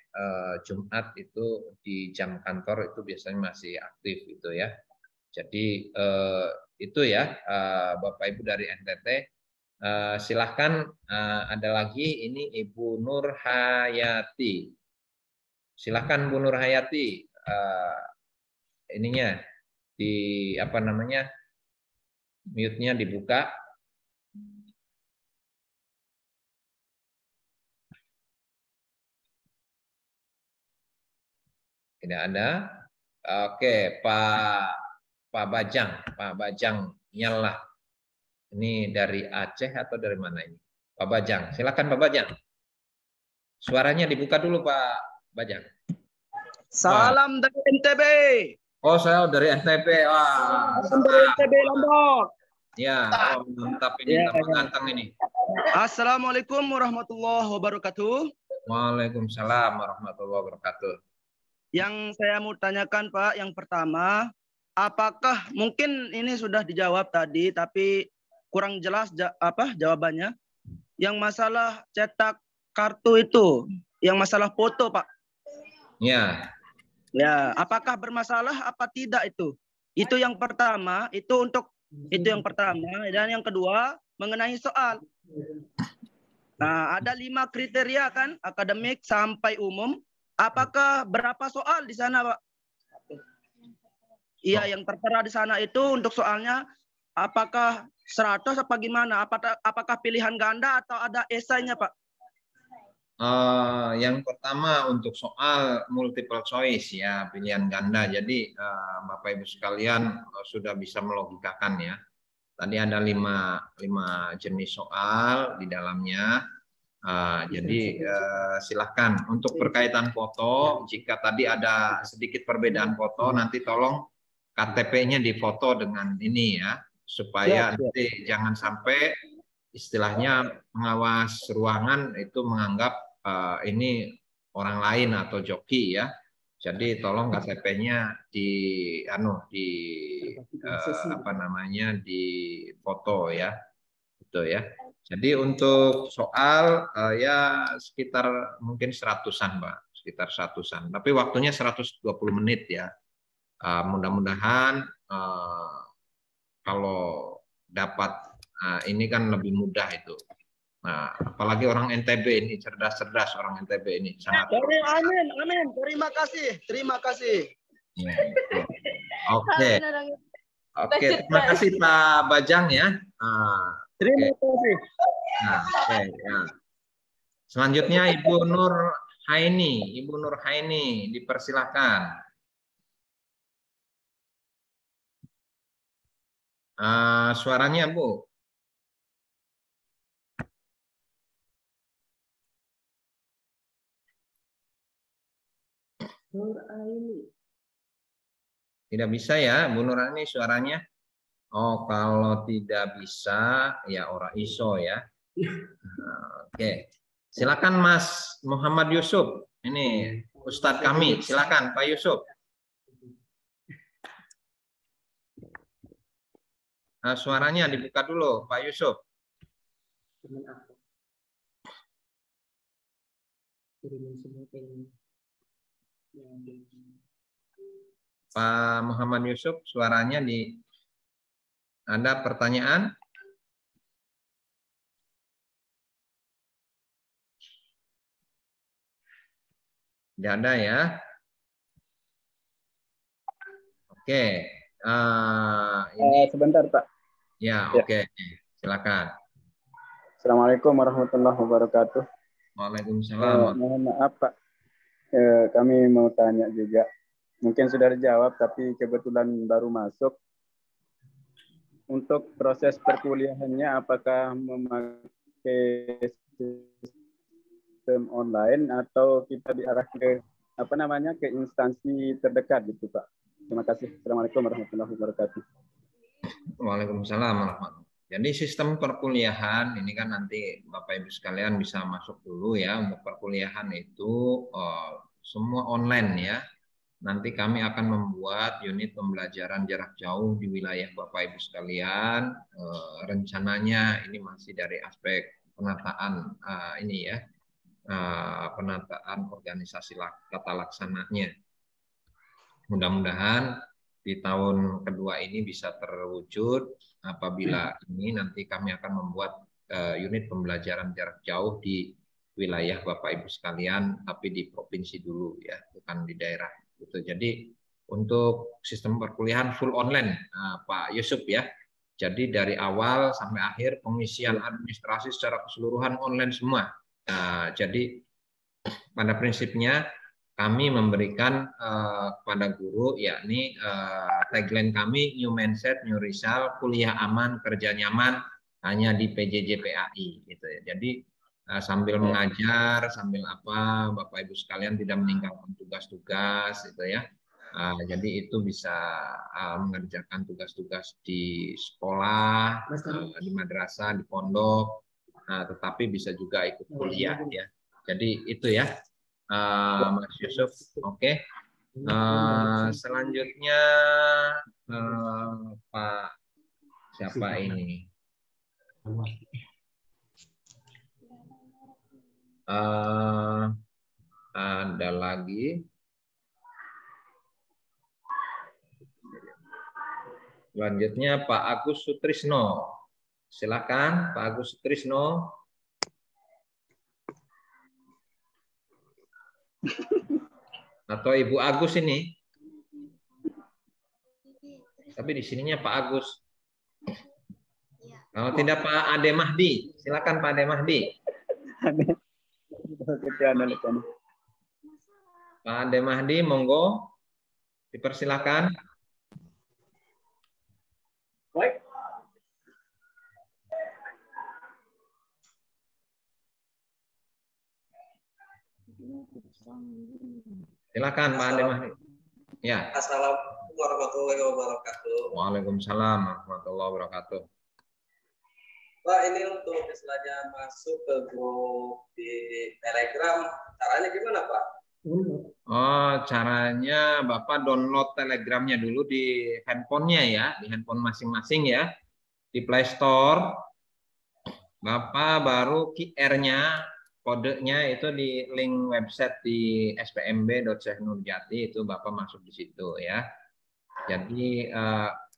Speaker 1: Jumat itu di jam kantor itu biasanya masih aktif itu ya. Jadi itu ya Bapak Ibu dari NTT. Silahkan ada lagi ini Ibu Nur Hayati. Silahkan Bu Nur Hayati, ininya di apa namanya, mute-nya dibuka. Tidak ada. Oke, Pak Bajang nyala. Ini dari Aceh atau dari mana ini? Pak Bajang, silakan Pak Bajang. Suaranya dibuka dulu Pak Bajang.
Speaker 17: Salam dari NTB.
Speaker 1: Oh, saya dari NTB. Wah.
Speaker 17: Salam dari NTB Lombok.
Speaker 1: Ya, oh, mantap ini, tambah ganteng ini.
Speaker 17: Assalamualaikum warahmatullahi wabarakatuh.
Speaker 1: Waalaikumsalam warahmatullahi wabarakatuh.
Speaker 17: Yang saya mau tanyakan Pak, yang pertama, apakah mungkin ini sudah dijawab tadi, tapi kurang jelas jawabannya. Yang masalah cetak kartu itu, yang masalah foto Pak.
Speaker 1: Ya.
Speaker 17: Ya, apakah bermasalah apa tidak itu? Itu yang pertama, itu yang pertama, dan yang kedua mengenai soal. Nah, ada 5 kriteria kan, akademik sampai umum. Apakah berapa soal di sana, Pak? Iya, yang tertera di sana itu untuk soalnya apakah 100 apa gimana? Apakah pilihan ganda atau ada esainya, Pak?
Speaker 1: Yang pertama untuk soal multiple choice ya, pilihan ganda. Jadi Bapak Ibu sekalian sudah bisa melogikakan ya. Tadi ada 5 jenis soal di dalamnya. Jadi silahkan untuk berkaitan foto, jika tadi ada sedikit perbedaan foto, nanti tolong KTP-nya difoto dengan ini ya, supaya nanti jangan sampai istilahnya pengawas ruangan itu menganggap ini orang lain atau joki ya. Jadi tolong KTP-nya di foto ya, gitu ya. Jadi untuk soal ya sekitar mungkin 100-an, Pak, sekitar 100-an. Tapi waktunya 120 menit ya. Mudah-mudahan kalau dapat ini kan lebih mudah itu. Nah, apalagi orang NTB ini cerdas-cerdas orang NTB ini sangat.
Speaker 17: Amin. Terima kasih.
Speaker 1: Ya, oke. Terima kasih Pak Bajang ya.
Speaker 17: Terima kasih.
Speaker 1: Nah, ya. Selanjutnya Ibu Nur Haini, dipersilakan. Suaranya Bu. Tidak bisa ya, Bu Nur Aini suaranya. Oh, kalau tidak bisa ya ora iso ya. Oke. Silakan Mas Muhammad Yusuf. Ini Ustadz kami. Silakan Pak Yusuf. Suaranya dibuka dulu Pak Yusuf. Pak Muhammad Yusuf, suaranya ada pertanyaan? Tidak ada ya. Oke.
Speaker 18: Sebentar Pak.
Speaker 1: Ya, oke. Silakan.
Speaker 18: Assalamualaikum warahmatullahi wabarakatuh.
Speaker 1: Waalaikumsalam.
Speaker 18: Mohon maaf Pak. Kami mau tanya juga. Mungkin sudah dijawab, tapi kebetulan baru masuk. Untuk proses perkuliahannya, apakah memakai sistem online atau kita diarahkan ke instansi terdekat gitu Pak? Terima kasih. Assalamualaikum warahmatullahi wabarakatuh.
Speaker 1: Waalaikumsalam warahmatullahi wabarakatuh. Jadi sistem perkuliahan ini kan nanti Bapak Ibu sekalian bisa masuk dulu ya. Untuk perkuliahan itu semua online ya. Nanti kami akan membuat unit pembelajaran jarak jauh di wilayah Bapak Ibu sekalian. Rencananya ini masih dari aspek penataan ini ya, penataan organisasi tata laksananya. Mudah-mudahan di tahun kedua ini bisa terwujud. Apabila ini nanti kami akan membuat unit pembelajaran jarak jauh di wilayah Bapak Ibu sekalian, tapi di provinsi dulu ya, bukan di daerah. Gitu. Jadi untuk sistem perkuliahan full online, Pak Yusuf ya. Jadi dari awal sampai akhir pengisian administrasi secara keseluruhan online semua. Jadi pada prinsipnya kami memberikan kepada guru, yakni tagline kami New Mindset, New Result, kuliah aman, kerja nyaman, hanya di PJJ PAI. Gitu ya. Jadi sambil mengajar, sambil Bapak Ibu sekalian tidak meninggalkan tugas-tugas, gitu ya. Jadi itu bisa mengerjakan tugas-tugas di sekolah, di madrasah, di pondok, tetapi bisa juga ikut kuliah ya. Jadi itu ya, Mas Yusuf. Oke. Selanjutnya Pak siapa ini? Ada lagi. Selanjutnya Pak Agus Sutrisno. Silakan Pak Agus Sutrisno. Atau Ibu Agus ini. Tapi di sininya Pak Agus. Kalau tidak Pak Ade Mahdi. Silakan Pak Ade Mahdi. Pak Ade Mahdi, monggo. Dipersilakan.
Speaker 19: Baik.
Speaker 1: Silakan Pak Ade Mahdi. Ya.
Speaker 19: Assalamualaikum warahmatullahi wabarakatuh.
Speaker 1: Waalaikumsalam warahmatullahi wabarakatuh.
Speaker 19: Pak, ini untuk istilahnya masuk ke grup di Telegram, caranya gimana Pak?
Speaker 1: Oh, caranya Bapak download Telegramnya dulu di handphonenya ya, di handphone masing-masing ya, di Play Store. Bapak baru QR-nya, kodenya itu di link website di spmb.syeikhnurjati, itu Bapak masuk di situ ya. Jadi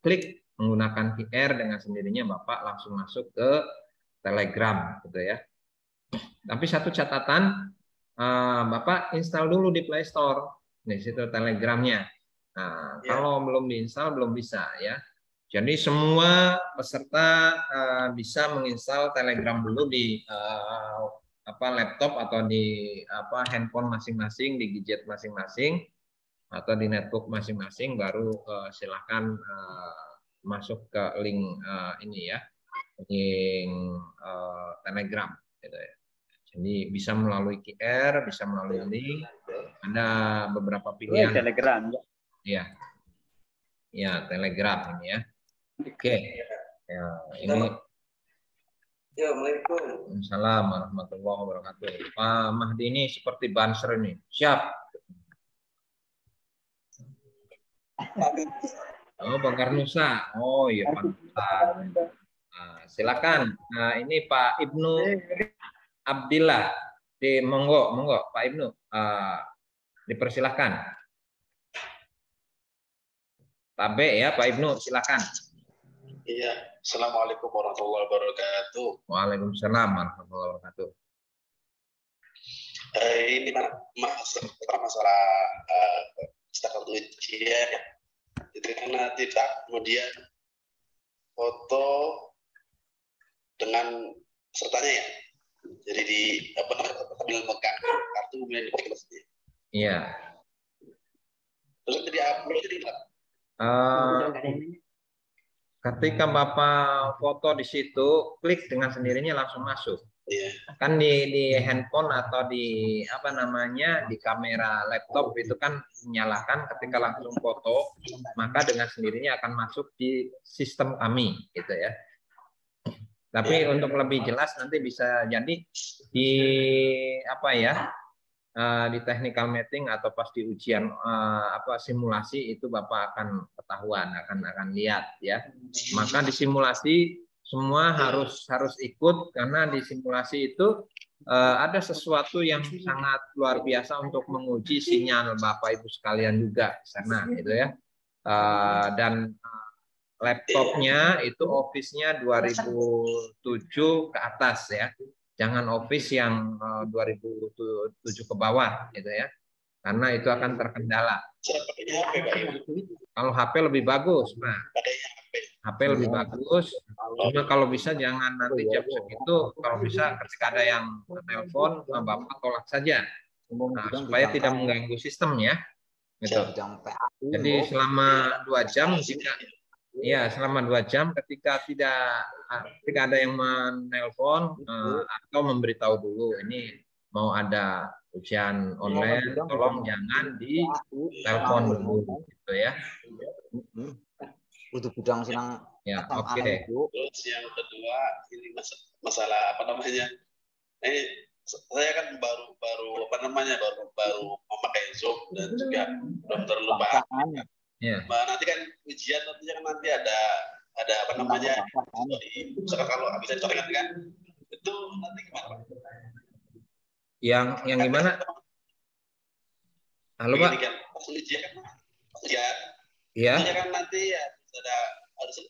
Speaker 1: klik menggunakan QR, dengan sendirinya Bapak langsung masuk ke Telegram gitu ya. Tapi satu catatan, Bapak install dulu di Play Store, di situ Telegramnya. Nah, kalau belum diinstal belum bisa ya. Jadi semua peserta bisa menginstal Telegram dulu di laptop atau di handphone masing-masing, di gadget masing-masing, atau di netbook masing-masing, baru silakan masuk ke link ini ya, link Telegram gitu ya. Jadi bisa melalui QR, bisa melalui link. Ada beberapa pilihan.
Speaker 18: Telegram.
Speaker 1: Ya. Ya, Telegram ini ya. Oke. Ya, ini. Waalaikumsalam warahmatullahi wabarakatuh. Pak Mahdi ini seperti banser ini. Siap. Oh, Bang Karnusa. Oh iya, Pak Nusa. Silakan. Nah, ini Pak Ibnu Abdillah, monggo Pak Ibnu, dipersilahkan. Tabe ya Pak Ibnu, silakan.
Speaker 20: Iya, assalamualaikum warahmatullahi wabarakatuh.
Speaker 1: Waalaikumsalam warahmatullahi wabarakatuh.
Speaker 20: Ini masalah setakat ujian ya. Itu karena tidak kemudian foto dengan sertanya ya. Jadi di sambil megang kartu kemudian dipakai maksudnya.
Speaker 1: Iya.
Speaker 20: Terus jadi upload jadi Pak.
Speaker 1: Ketika Bapak foto di situ, klik dengan sendirinya langsung masuk.
Speaker 20: Iya.
Speaker 1: Kan di handphone atau di di kamera laptop itu kan menyalakan, ketika langsung foto, maka dengan sendirinya akan masuk di sistem kami gitu ya. Tapi untuk lebih jelas nanti bisa jadi di di technical meeting atau pas di ujian simulasi itu Bapak akan ketahuan, akan lihat ya. Maka di simulasi semua harus ikut, karena di simulasi itu ada sesuatu yang sangat luar biasa untuk menguji sinyal Bapak Ibu sekalian juga di sana gitu ya. Dan laptopnya itu Office-nya 2007 ke atas ya. Jangan Office yang 2007 ke bawah gitu ya. Karena itu akan terkendala. Kalau HP lebih bagus, Pak. HP lebih bagus. Cuma kalau bisa jangan nanti jam segitu, kalau bisa ketika ada yang telepon, Bapak tolak saja. Nah, supaya tidak mengganggu sistemnya. Gitu. Jadi selama 2 jam selama 2 jam ketika ada yang menelpon atau memberitahu dulu, ini mau ada ujian online, tolong jangan di telepon dulu, gitu ya.
Speaker 21: Butuh bidang senang.
Speaker 1: Ya, oke.
Speaker 20: Terus yang kedua ini masalah apa namanya? Saya kan baru memakai Zoom dan juga belum terlalu paham.
Speaker 1: Ya.
Speaker 20: Nanti kan ujian nanti ada apa namanya? Misalkan kalau bisa dicontohkan kan itu nanti gimana, Pak?
Speaker 1: Yang gimana? Halo, Pak.
Speaker 20: Kan ujian
Speaker 1: Iya.
Speaker 20: Ujian kan nanti ya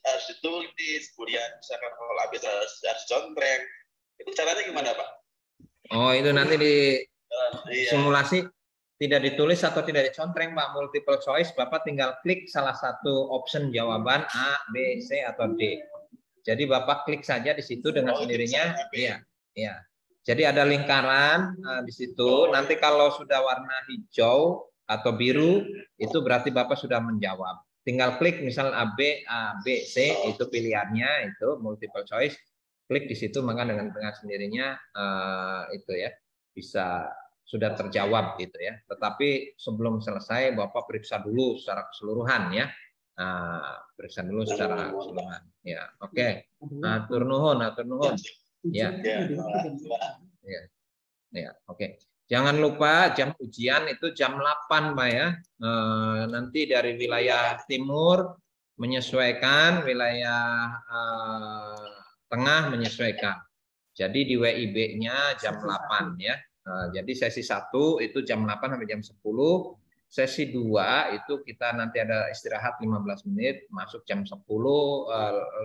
Speaker 20: harus ditulis, kemudian misalkan kalau habis harus contreng. Itu caranya gimana, Pak?
Speaker 1: Oh, itu nanti di simulasi tidak ditulis atau tidak dicontreng, Pak. Multiple choice, Bapak tinggal klik salah satu option jawaban A, B, C, atau D. Jadi Bapak klik saja di situ dengan sendirinya. Iya, iya. Jadi ada lingkaran di situ. Nanti kalau sudah warna hijau atau biru, itu berarti Bapak sudah menjawab. Tinggal klik misal A, B, C, itu pilihannya, itu multiple choice. Klik di situ, maka dengan sendirinya itu ya bisa sudah terjawab gitu ya. Tetapi sebelum selesai Bapak periksa dulu secara keseluruhan ya. Periksa dulu secara keseluruhan. Ya, oke. Atur nuhun. Ya. Ya, oke. Jangan lupa jam ujian itu jam 8, Pak ya. Nanti dari wilayah timur menyesuaikan, wilayah tengah menyesuaikan. Jadi di WIB-nya jam 8 ya. Jadi sesi 1 itu jam 8 sampai jam 10. Sesi 2 itu kita nanti ada istirahat 15 menit, masuk jam 10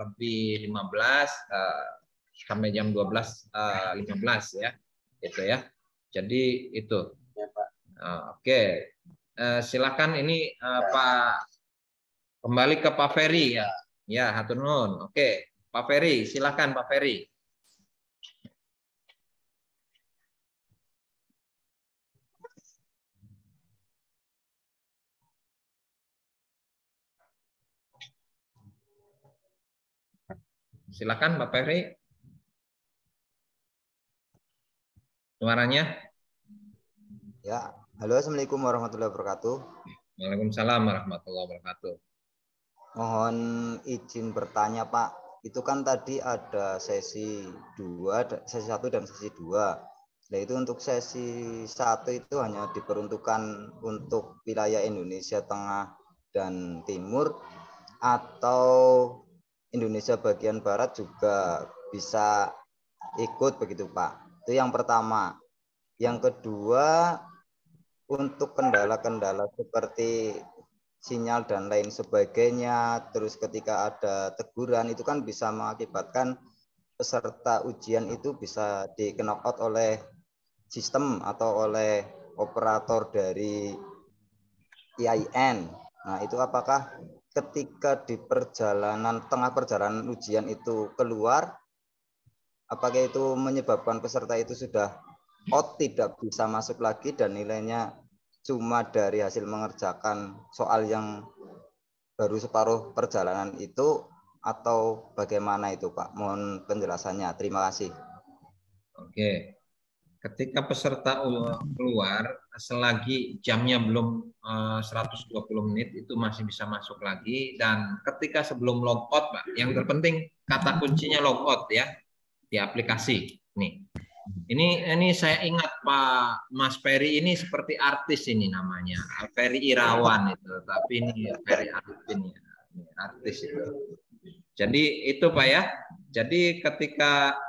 Speaker 1: lebih 15 sampai jam 12.15 ya. Itu ya. Jadi itu. Oke. Silakan ini Pak, kembali ke Pak Ferry ya. Ya, hatur nuhun. Oke. Pak Ferry, silakan Pak Ferry. Silakan Pak Ferry. Suaranya.
Speaker 21: Ya, halo, assalamualaikum warahmatullahi wabarakatuh.
Speaker 1: Waalaikumsalam warahmatullahi wabarakatuh.
Speaker 21: Mohon izin bertanya, Pak. Itu kan tadi ada sesi 2, sesi 1 dan sesi 2. Nah, itu untuk sesi 1 itu hanya diperuntukkan untuk wilayah Indonesia Tengah dan Timur, atau Indonesia bagian Barat juga bisa ikut begitu, Pak? Itu yang pertama. Yang kedua, untuk kendala-kendala seperti sinyal dan lain sebagainya, terus ketika ada teguran itu kan bisa mengakibatkan peserta ujian itu bisa di knock out oleh sistem atau oleh operator dari IAIN. Nah, itu apakah ketika di tengah perjalanan ujian itu keluar, apakah itu menyebabkan peserta itu sudah out, tidak bisa masuk lagi dan nilainya cuma dari hasil mengerjakan soal yang baru separuh perjalanan itu, atau bagaimana itu, Pak? Mohon penjelasannya. Terima kasih.
Speaker 1: Oke. Ketika peserta keluar, selagi jamnya belum 120 menit itu masih bisa masuk lagi. Dan ketika sebelum logout, Pak, yang terpenting kata kuncinya logout ya di aplikasi. Nih. Ini saya ingat Pak Mas Ferry ini seperti artis ini namanya, Ferry Irawan itu, tapi ini Ferry Arifin ya, artis itu. Jadi itu Pak ya. Jadi ketika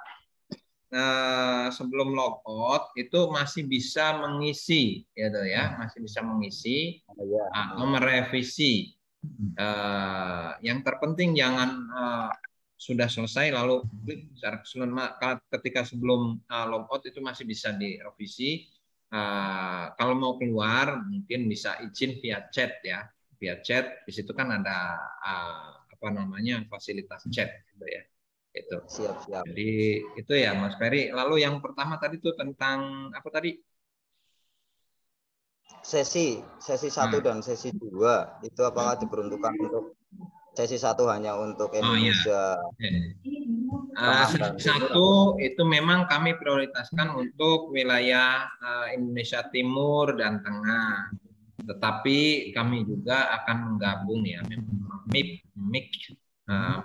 Speaker 1: sebelum logout itu masih bisa mengisi, gitu ya, masih bisa mengisi atau merevisi. Yang terpenting jangan sudah selesai lalu klik secara keseluruhan. Maka ketika sebelum logout itu masih bisa direvisi. Kalau mau keluar mungkin bisa izin via chat ya, via chat. Di situ kan ada apa namanya fasilitas chat gitu ya. Itu.
Speaker 21: Siap.
Speaker 1: Jadi itu ya Mas Ferry. Lalu yang pertama tadi itu tentang apa tadi?
Speaker 21: Sesi 1 dan sesi 2 itu apakah diperuntukkan untuk sesi 1 hanya untuk Indonesia.
Speaker 1: Sesi 1 itu memang kami prioritaskan untuk wilayah Indonesia Timur dan Tengah. Tetapi kami juga akan menggabung ya,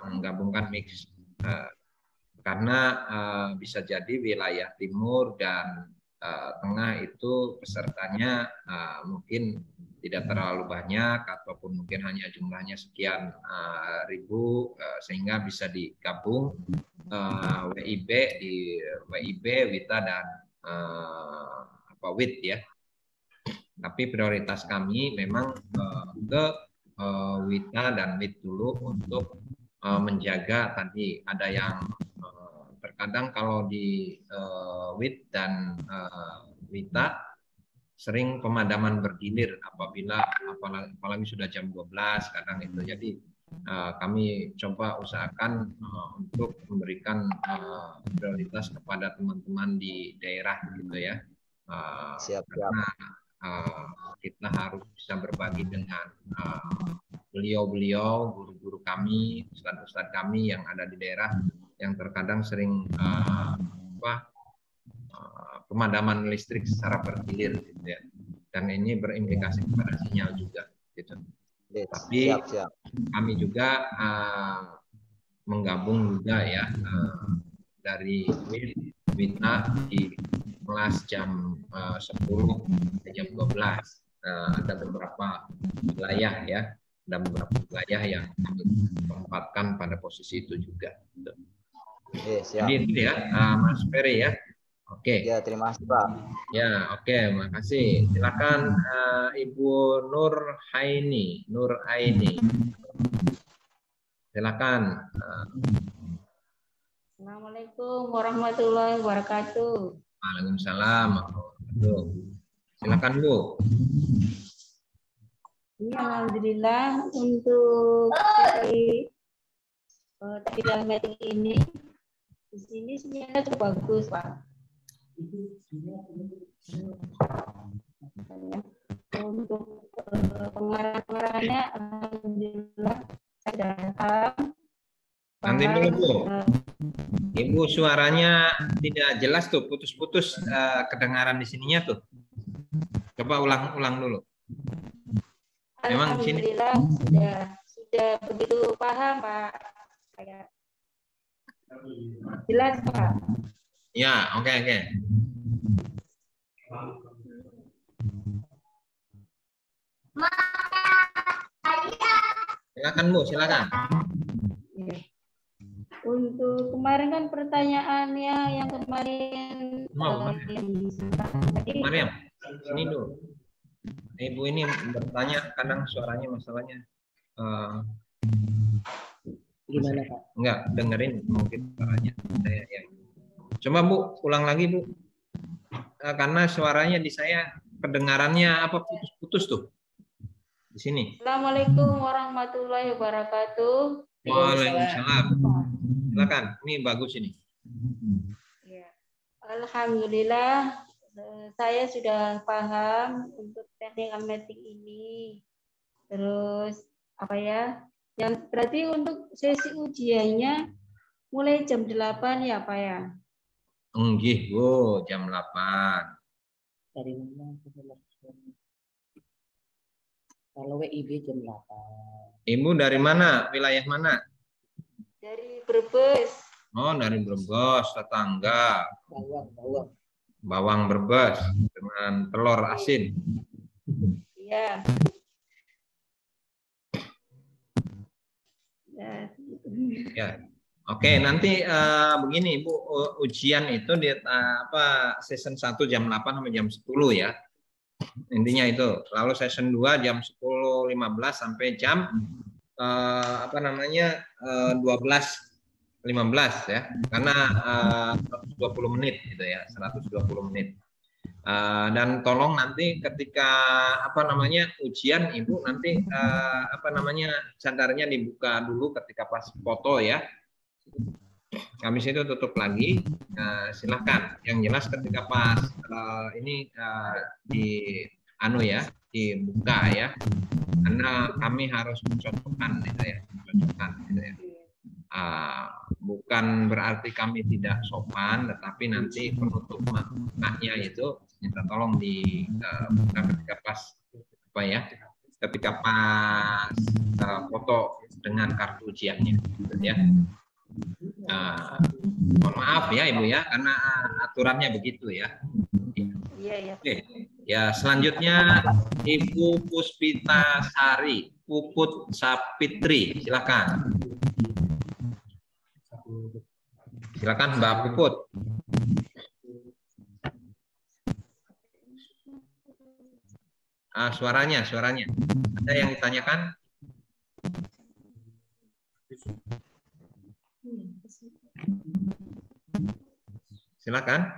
Speaker 1: menggabungkan mix. Karena bisa jadi wilayah Timur dan Tengah itu pesertanya mungkin tidak terlalu banyak ataupun mungkin hanya jumlahnya sekian ribu, sehingga bisa digabung WIB di WIB, WITA dan WIT ya. Tapi prioritas kami memang ke WITA dan WIT dulu untuk menjaga tadi ada yang terkadang kalau di WIT dan WITA sering pemadaman bergilir apabila apalagi sudah jam 12 kadang itu. Jadi kami coba usahakan untuk memberikan prioritas kepada teman-teman di daerah gitu ya. Karena kita harus bisa berbagi dengan beliau-beliau, guru-guru kami, ustadz-ustadz kami yang ada di daerah yang terkadang sering pemadaman listrik secara bergilir gitu ya. Dan ini berimplikasi kepada sinyal juga gitu. Tapi kami juga menggabung juga ya dari WITA di kelas jam 10 sampai jam 12. Ada beberapa wilayah ya, ada beberapa wilayah yang kami tempatkan pada posisi itu juga. Jadi itu ya, Mas Ferry ya. Oke.
Speaker 21: Ya, terima kasih Pak.
Speaker 1: Ya, oke, makasih. Silakan Ibu Nur Aini. Silakan.
Speaker 5: Assalamualaikum warahmatullahi wabarakatuh.
Speaker 1: Waalaikumsalam. Silakan Bu.
Speaker 5: Alhamdulillah untuk tadi meeting ini di sini sinyalnya cukup bagus Pak. Untuk pengarang-pengarangnya alhamdulillah saya datang.
Speaker 1: Nanti dulu Bu. Ibu suaranya tidak jelas tuh, putus-putus kedengaran di sininya tuh. Coba ulang dulu. Memang di sini
Speaker 5: sudah begitu paham Pak. Kayak jelas Pak.
Speaker 1: Ya, oke. Silakan Bu, silakan.
Speaker 5: Untuk kemarin kan pertanyaannya yang kemarin
Speaker 1: Mariam, sini dulu. Ibu ini bertanya, kadang suaranya masalahnya
Speaker 2: gimana Pak?
Speaker 1: Enggak dengerin mungkin suaranya saya ya. Coba Bu, ulang lagi Bu. Karena suaranya di saya kedengarannya apa putus-putus tuh. Di sini.
Speaker 5: Assalamualaikum warahmatullahi wabarakatuh.
Speaker 1: Waalaikumsalam. Silakan, ini bagus ini.
Speaker 5: Ya. Alhamdulillah saya sudah paham untuk teknik meeting ini. Terus apa ya? Yang berarti untuk sesi ujiannya mulai jam 8 ya Pak ya?
Speaker 1: Nggih Bu, jam 8.
Speaker 2: Dari mana? Kalau WIB jam 8.
Speaker 1: Ibu dari mana? Wilayah mana?
Speaker 5: Dari Brebes.
Speaker 1: Oh, dari Brebes, tetangga. Bawang Brebes dengan telur asin.
Speaker 5: Iya.
Speaker 1: Ya. Oke, nanti begini Bu, ujian itu di season 1 jam 8 sampai jam 10 ya. Intinya itu. Lalu season 2 jam 10.15 sampai jam 12.15 ya. Karena 120 menit gitu ya, 120 menit. Dan tolong nanti ketika ujian Ibu nanti cadarnya dibuka dulu ketika pas foto ya. Habis itu tutup lagi. Silahkan. Yang jelas ketika pas dibuka ya, karena kami harus mencocokkan gitu ya, bukan berarti kami tidak sopan, tetapi nanti penutup maknya itu minta tolong dibuka ketika pas ketika pas foto dengan kartu ujiannya, gitu ya. Mohon maaf ya Ibu ya, karena aturannya begitu ya.
Speaker 5: Iya.
Speaker 1: Oke, ya selanjutnya Ibu Puspita Sari, Puput Sapitri, silakan. Silakan Mbak Puput. Suaranya. Ada yang ditanyakan? Silakan.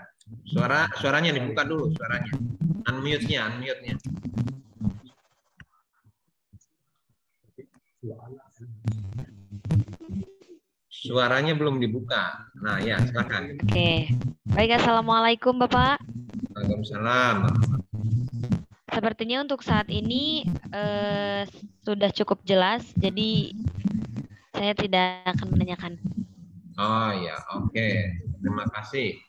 Speaker 1: Suaranya dibuka dulu, suaranya. Unmute-nya. Suaranya belum dibuka. Nah, ya, silakan.
Speaker 6: Oke. Baik, Assalamualaikum, Bapak.
Speaker 1: Waalaikumsalam.
Speaker 6: Sepertinya untuk saat ini sudah cukup jelas, jadi saya tidak akan menanyakan.
Speaker 1: Oh ya, oke. Terima kasih.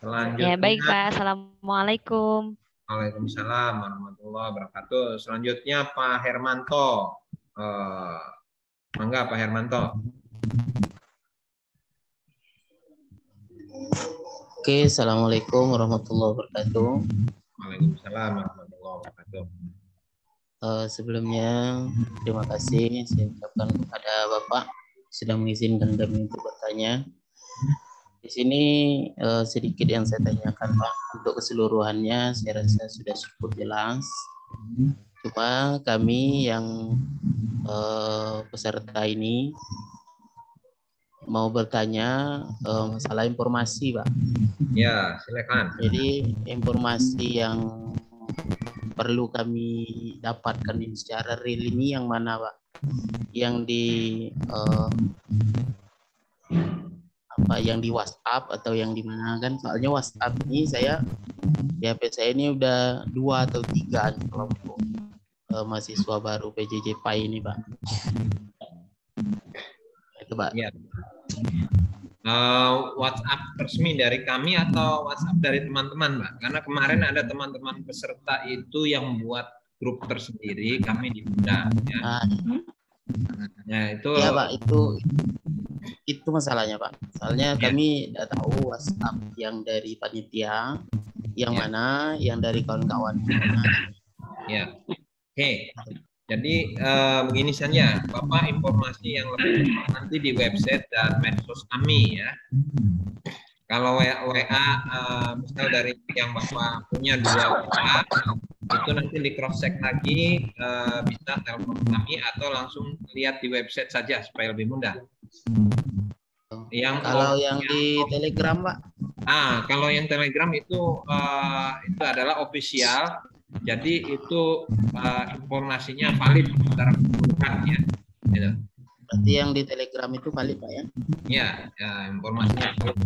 Speaker 1: Selanjutnya.
Speaker 6: Ya, baik, Pak. Assalamualaikum.
Speaker 1: Waalaikumsalam warahmatullahi wabarakatuh. Selanjutnya Pak Hermanto. Mangga Pak Hermanto.
Speaker 22: Oke, Assalamualaikum warahmatullahi wabarakatuh.
Speaker 1: Waalaikumsalam warahmatullahi wabarakatuh.
Speaker 22: Sebelumnya terima kasih saya ucapkan kepada Bapak sudah mengizinkan kami untuk bertanya. Di sini sedikit yang saya tanyakan Pak, untuk keseluruhannya saya rasa sudah cukup jelas. Cuma kami yang peserta ini mau bertanya masalah informasi Pak.
Speaker 1: Ya, silakan.
Speaker 22: Jadi informasi yang perlu kami dapatkan ini secara real ini yang mana Pak? Yang di yang di WhatsApp atau yang di mana kan? Soalnya WhatsApp ini saya di HP saya ini udah 2 atau 3 kelompok mahasiswa baru PJJ PAI ini Pak. Itu Pak.
Speaker 1: Ya. WhatsApp resmi dari kami atau WhatsApp dari teman-teman, Mbak? Karena kemarin ada teman-teman peserta itu yang membuat grup tersendiri, kami diundang. Ya. Nah, itu.
Speaker 22: Ya Pak, itu masalahnya Pak. Soalnya kami tidak tahu WhatsApp yang dari panitia, yang mana, yang dari kawan-kawan.
Speaker 1: Ya, oke. Jadi begini saja, Bapak informasi yang lebih nanti di website dan medsos kami ya. Kalau WA misal dari yang Bapak punya 2 WA, itu nanti di cross check lagi, bisa telepon kami atau langsung lihat di website saja supaya lebih mudah.
Speaker 22: Kalau yang di Telegram Pak?
Speaker 1: Kalau yang Telegram itu adalah official. Jadi itu informasinya valid secara keseluruhan ya. Gitu.
Speaker 22: Berarti yang di Telegram itu valid Pak ya?
Speaker 1: Ya, informasinya valid.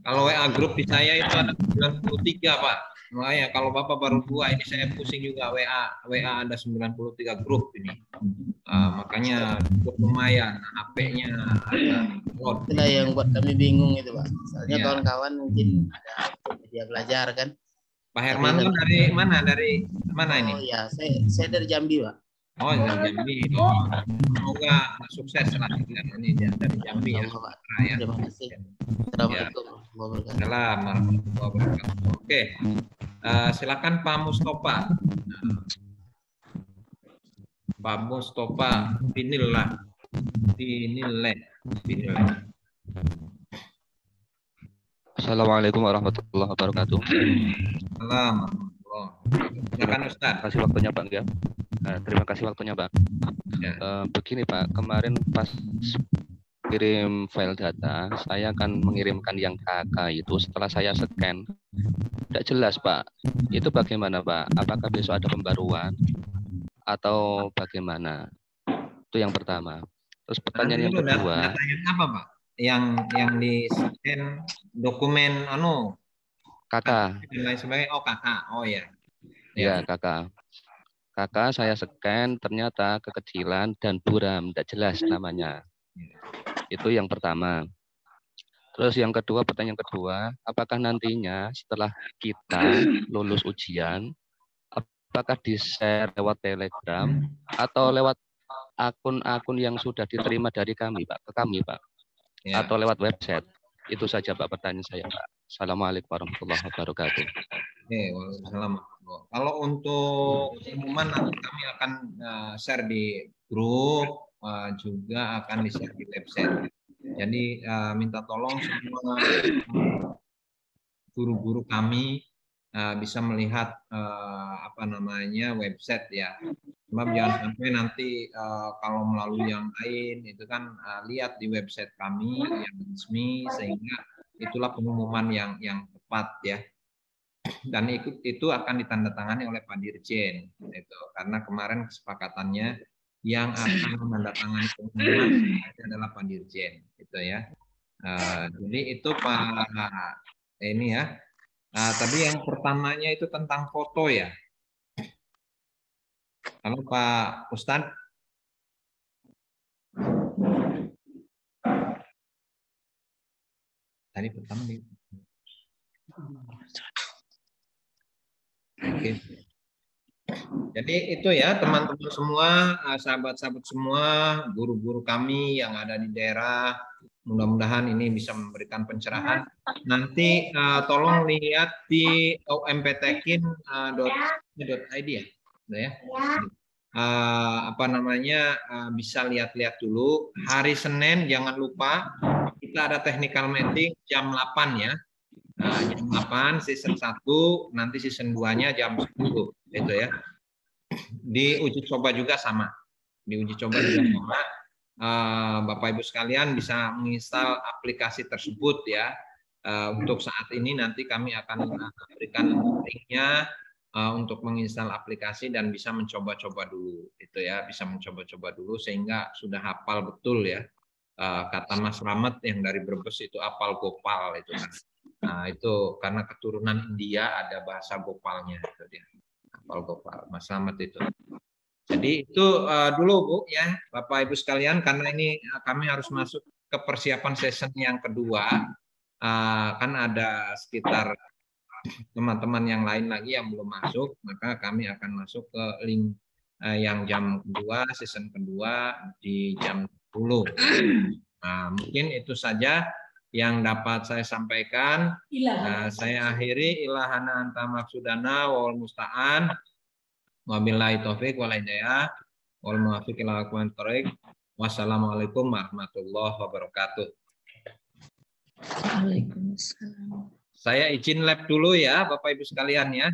Speaker 1: Kalau WA grup di saya itu ada 93 Pak. Makanya kalau Bapak baru 2 ini saya pusing juga WA ada 93 grup ini. Makanya cukup lumayan HP-nya ada load.
Speaker 22: Itulah yang buat kami bingung itu Pak. Soalnya kawan-kawan mungkin ada media belajar kan.
Speaker 1: Pak Hermanto dari mana? Dari mana ini?
Speaker 22: Oh ya, saya dari Jambi, Pak.
Speaker 1: Oh, dari Jambi. Oh, semoga sukses lah ini dari Jambi ya.
Speaker 22: Terima kasih. Assalamualaikum warahmatullahi
Speaker 1: wabarakatuh. Oke. Silakan Pak Mustofa. Pak Mustofa, dinilai.
Speaker 23: Assalamualaikum warahmatullahi wabarakatuh.
Speaker 1: Silakan Ustaz.
Speaker 23: Terima kasih waktunya Pak. Ya. Terima kasih waktunya Pak. Begini Pak, kemarin pas kirim file data, saya akan mengirimkan yang KK itu setelah saya scan. Tidak jelas Pak, itu bagaimana Pak? Apakah besok ada pembaruan atau bagaimana? Itu yang pertama. Terus pertanyaan yang kedua.
Speaker 1: Apa Pak? Yang di scan dokumen
Speaker 23: kakak
Speaker 1: dan lain sebagainya. Oh kakak, oh ya.
Speaker 23: Ya, kakak. Kakak saya scan ternyata kekecilan dan buram, tidak jelas namanya. Itu yang pertama. Terus yang kedua, pertanyaan kedua, apakah nantinya setelah kita lulus ujian, apakah di-share lewat Telegram atau lewat akun-akun yang sudah diterima dari kami, Pak, ke kami, Pak,
Speaker 1: Ya.
Speaker 23: atau lewat website? Itu saja, Pak, pertanyaan saya, Pak. Assalamualaikum warahmatullahi wabarakatuh.
Speaker 1: Oke, waalaikumsalam. Kalau untuk pengumuman nanti kami akan share di grup, juga akan di-share di website. Jadi minta tolong semua guru-guru kami bisa melihat apa namanya website ya. Sebab jangan sampai nanti kalau melalui yang lain itu kan lihat di website kami yang resmi, sehingga itulah pengumuman yang tepat ya. Dan itu akan ditandatangani oleh Pak Dirjen itu, karena kemarin kesepakatannya yang akan menandatangani pengumuman adalah Pak Dirjen itu ya. Jadi itu Pak ini ya. Tadi yang pertamanya itu tentang foto ya. Halo Pak Ustadz. Tadi pertama nih. Oke. Jadi itu ya teman-teman semua, sahabat-sahabat semua, guru-guru kami yang ada di daerah, mudah-mudahan ini bisa memberikan pencerahan. Nanti tolong lihat di omptekin.id ya, ya. Apa namanya, bisa lihat-lihat dulu. Hari Senin jangan lupa kita ada technical meeting jam 8 ya. Jam 8 season 1, nanti season 2-nya jam 10 itu ya. Di uji coba juga sama. Di uji coba juga sama. Bapak Ibu sekalian bisa menginstal aplikasi tersebut ya. Untuk saat ini nanti kami akan berikan linknya untuk menginstal aplikasi dan bisa mencoba-coba dulu itu ya, bisa mencoba-coba dulu sehingga sudah hafal betul ya. Kata Mas Slamet yang dari Brebes itu apal gopal itu kan. Nah, itu karena keturunan India ada bahasa gopalnya itu dia. Apal gopal Mas Slamet itu. Jadi itu dulu Bu ya Bapak Ibu sekalian, karena ini kami harus masuk ke persiapan season yang kedua. Kan ada sekitar teman-teman yang lain lagi yang belum masuk, maka kami akan masuk ke link yang jam kedua, season kedua di jam 10. Nah, mungkin itu saja yang dapat saya sampaikan. Saya akhiri, ilahana anta maksudana wal musta'an. Wabillahi taufik wal hidayah wal muwaffiq ila aqwamit thoriq. Wassalamualaikum warahmatullahi wabarakatuh.
Speaker 2: Waalaikumsalam.
Speaker 1: Saya izin lab dulu ya Bapak Ibu sekalian ya.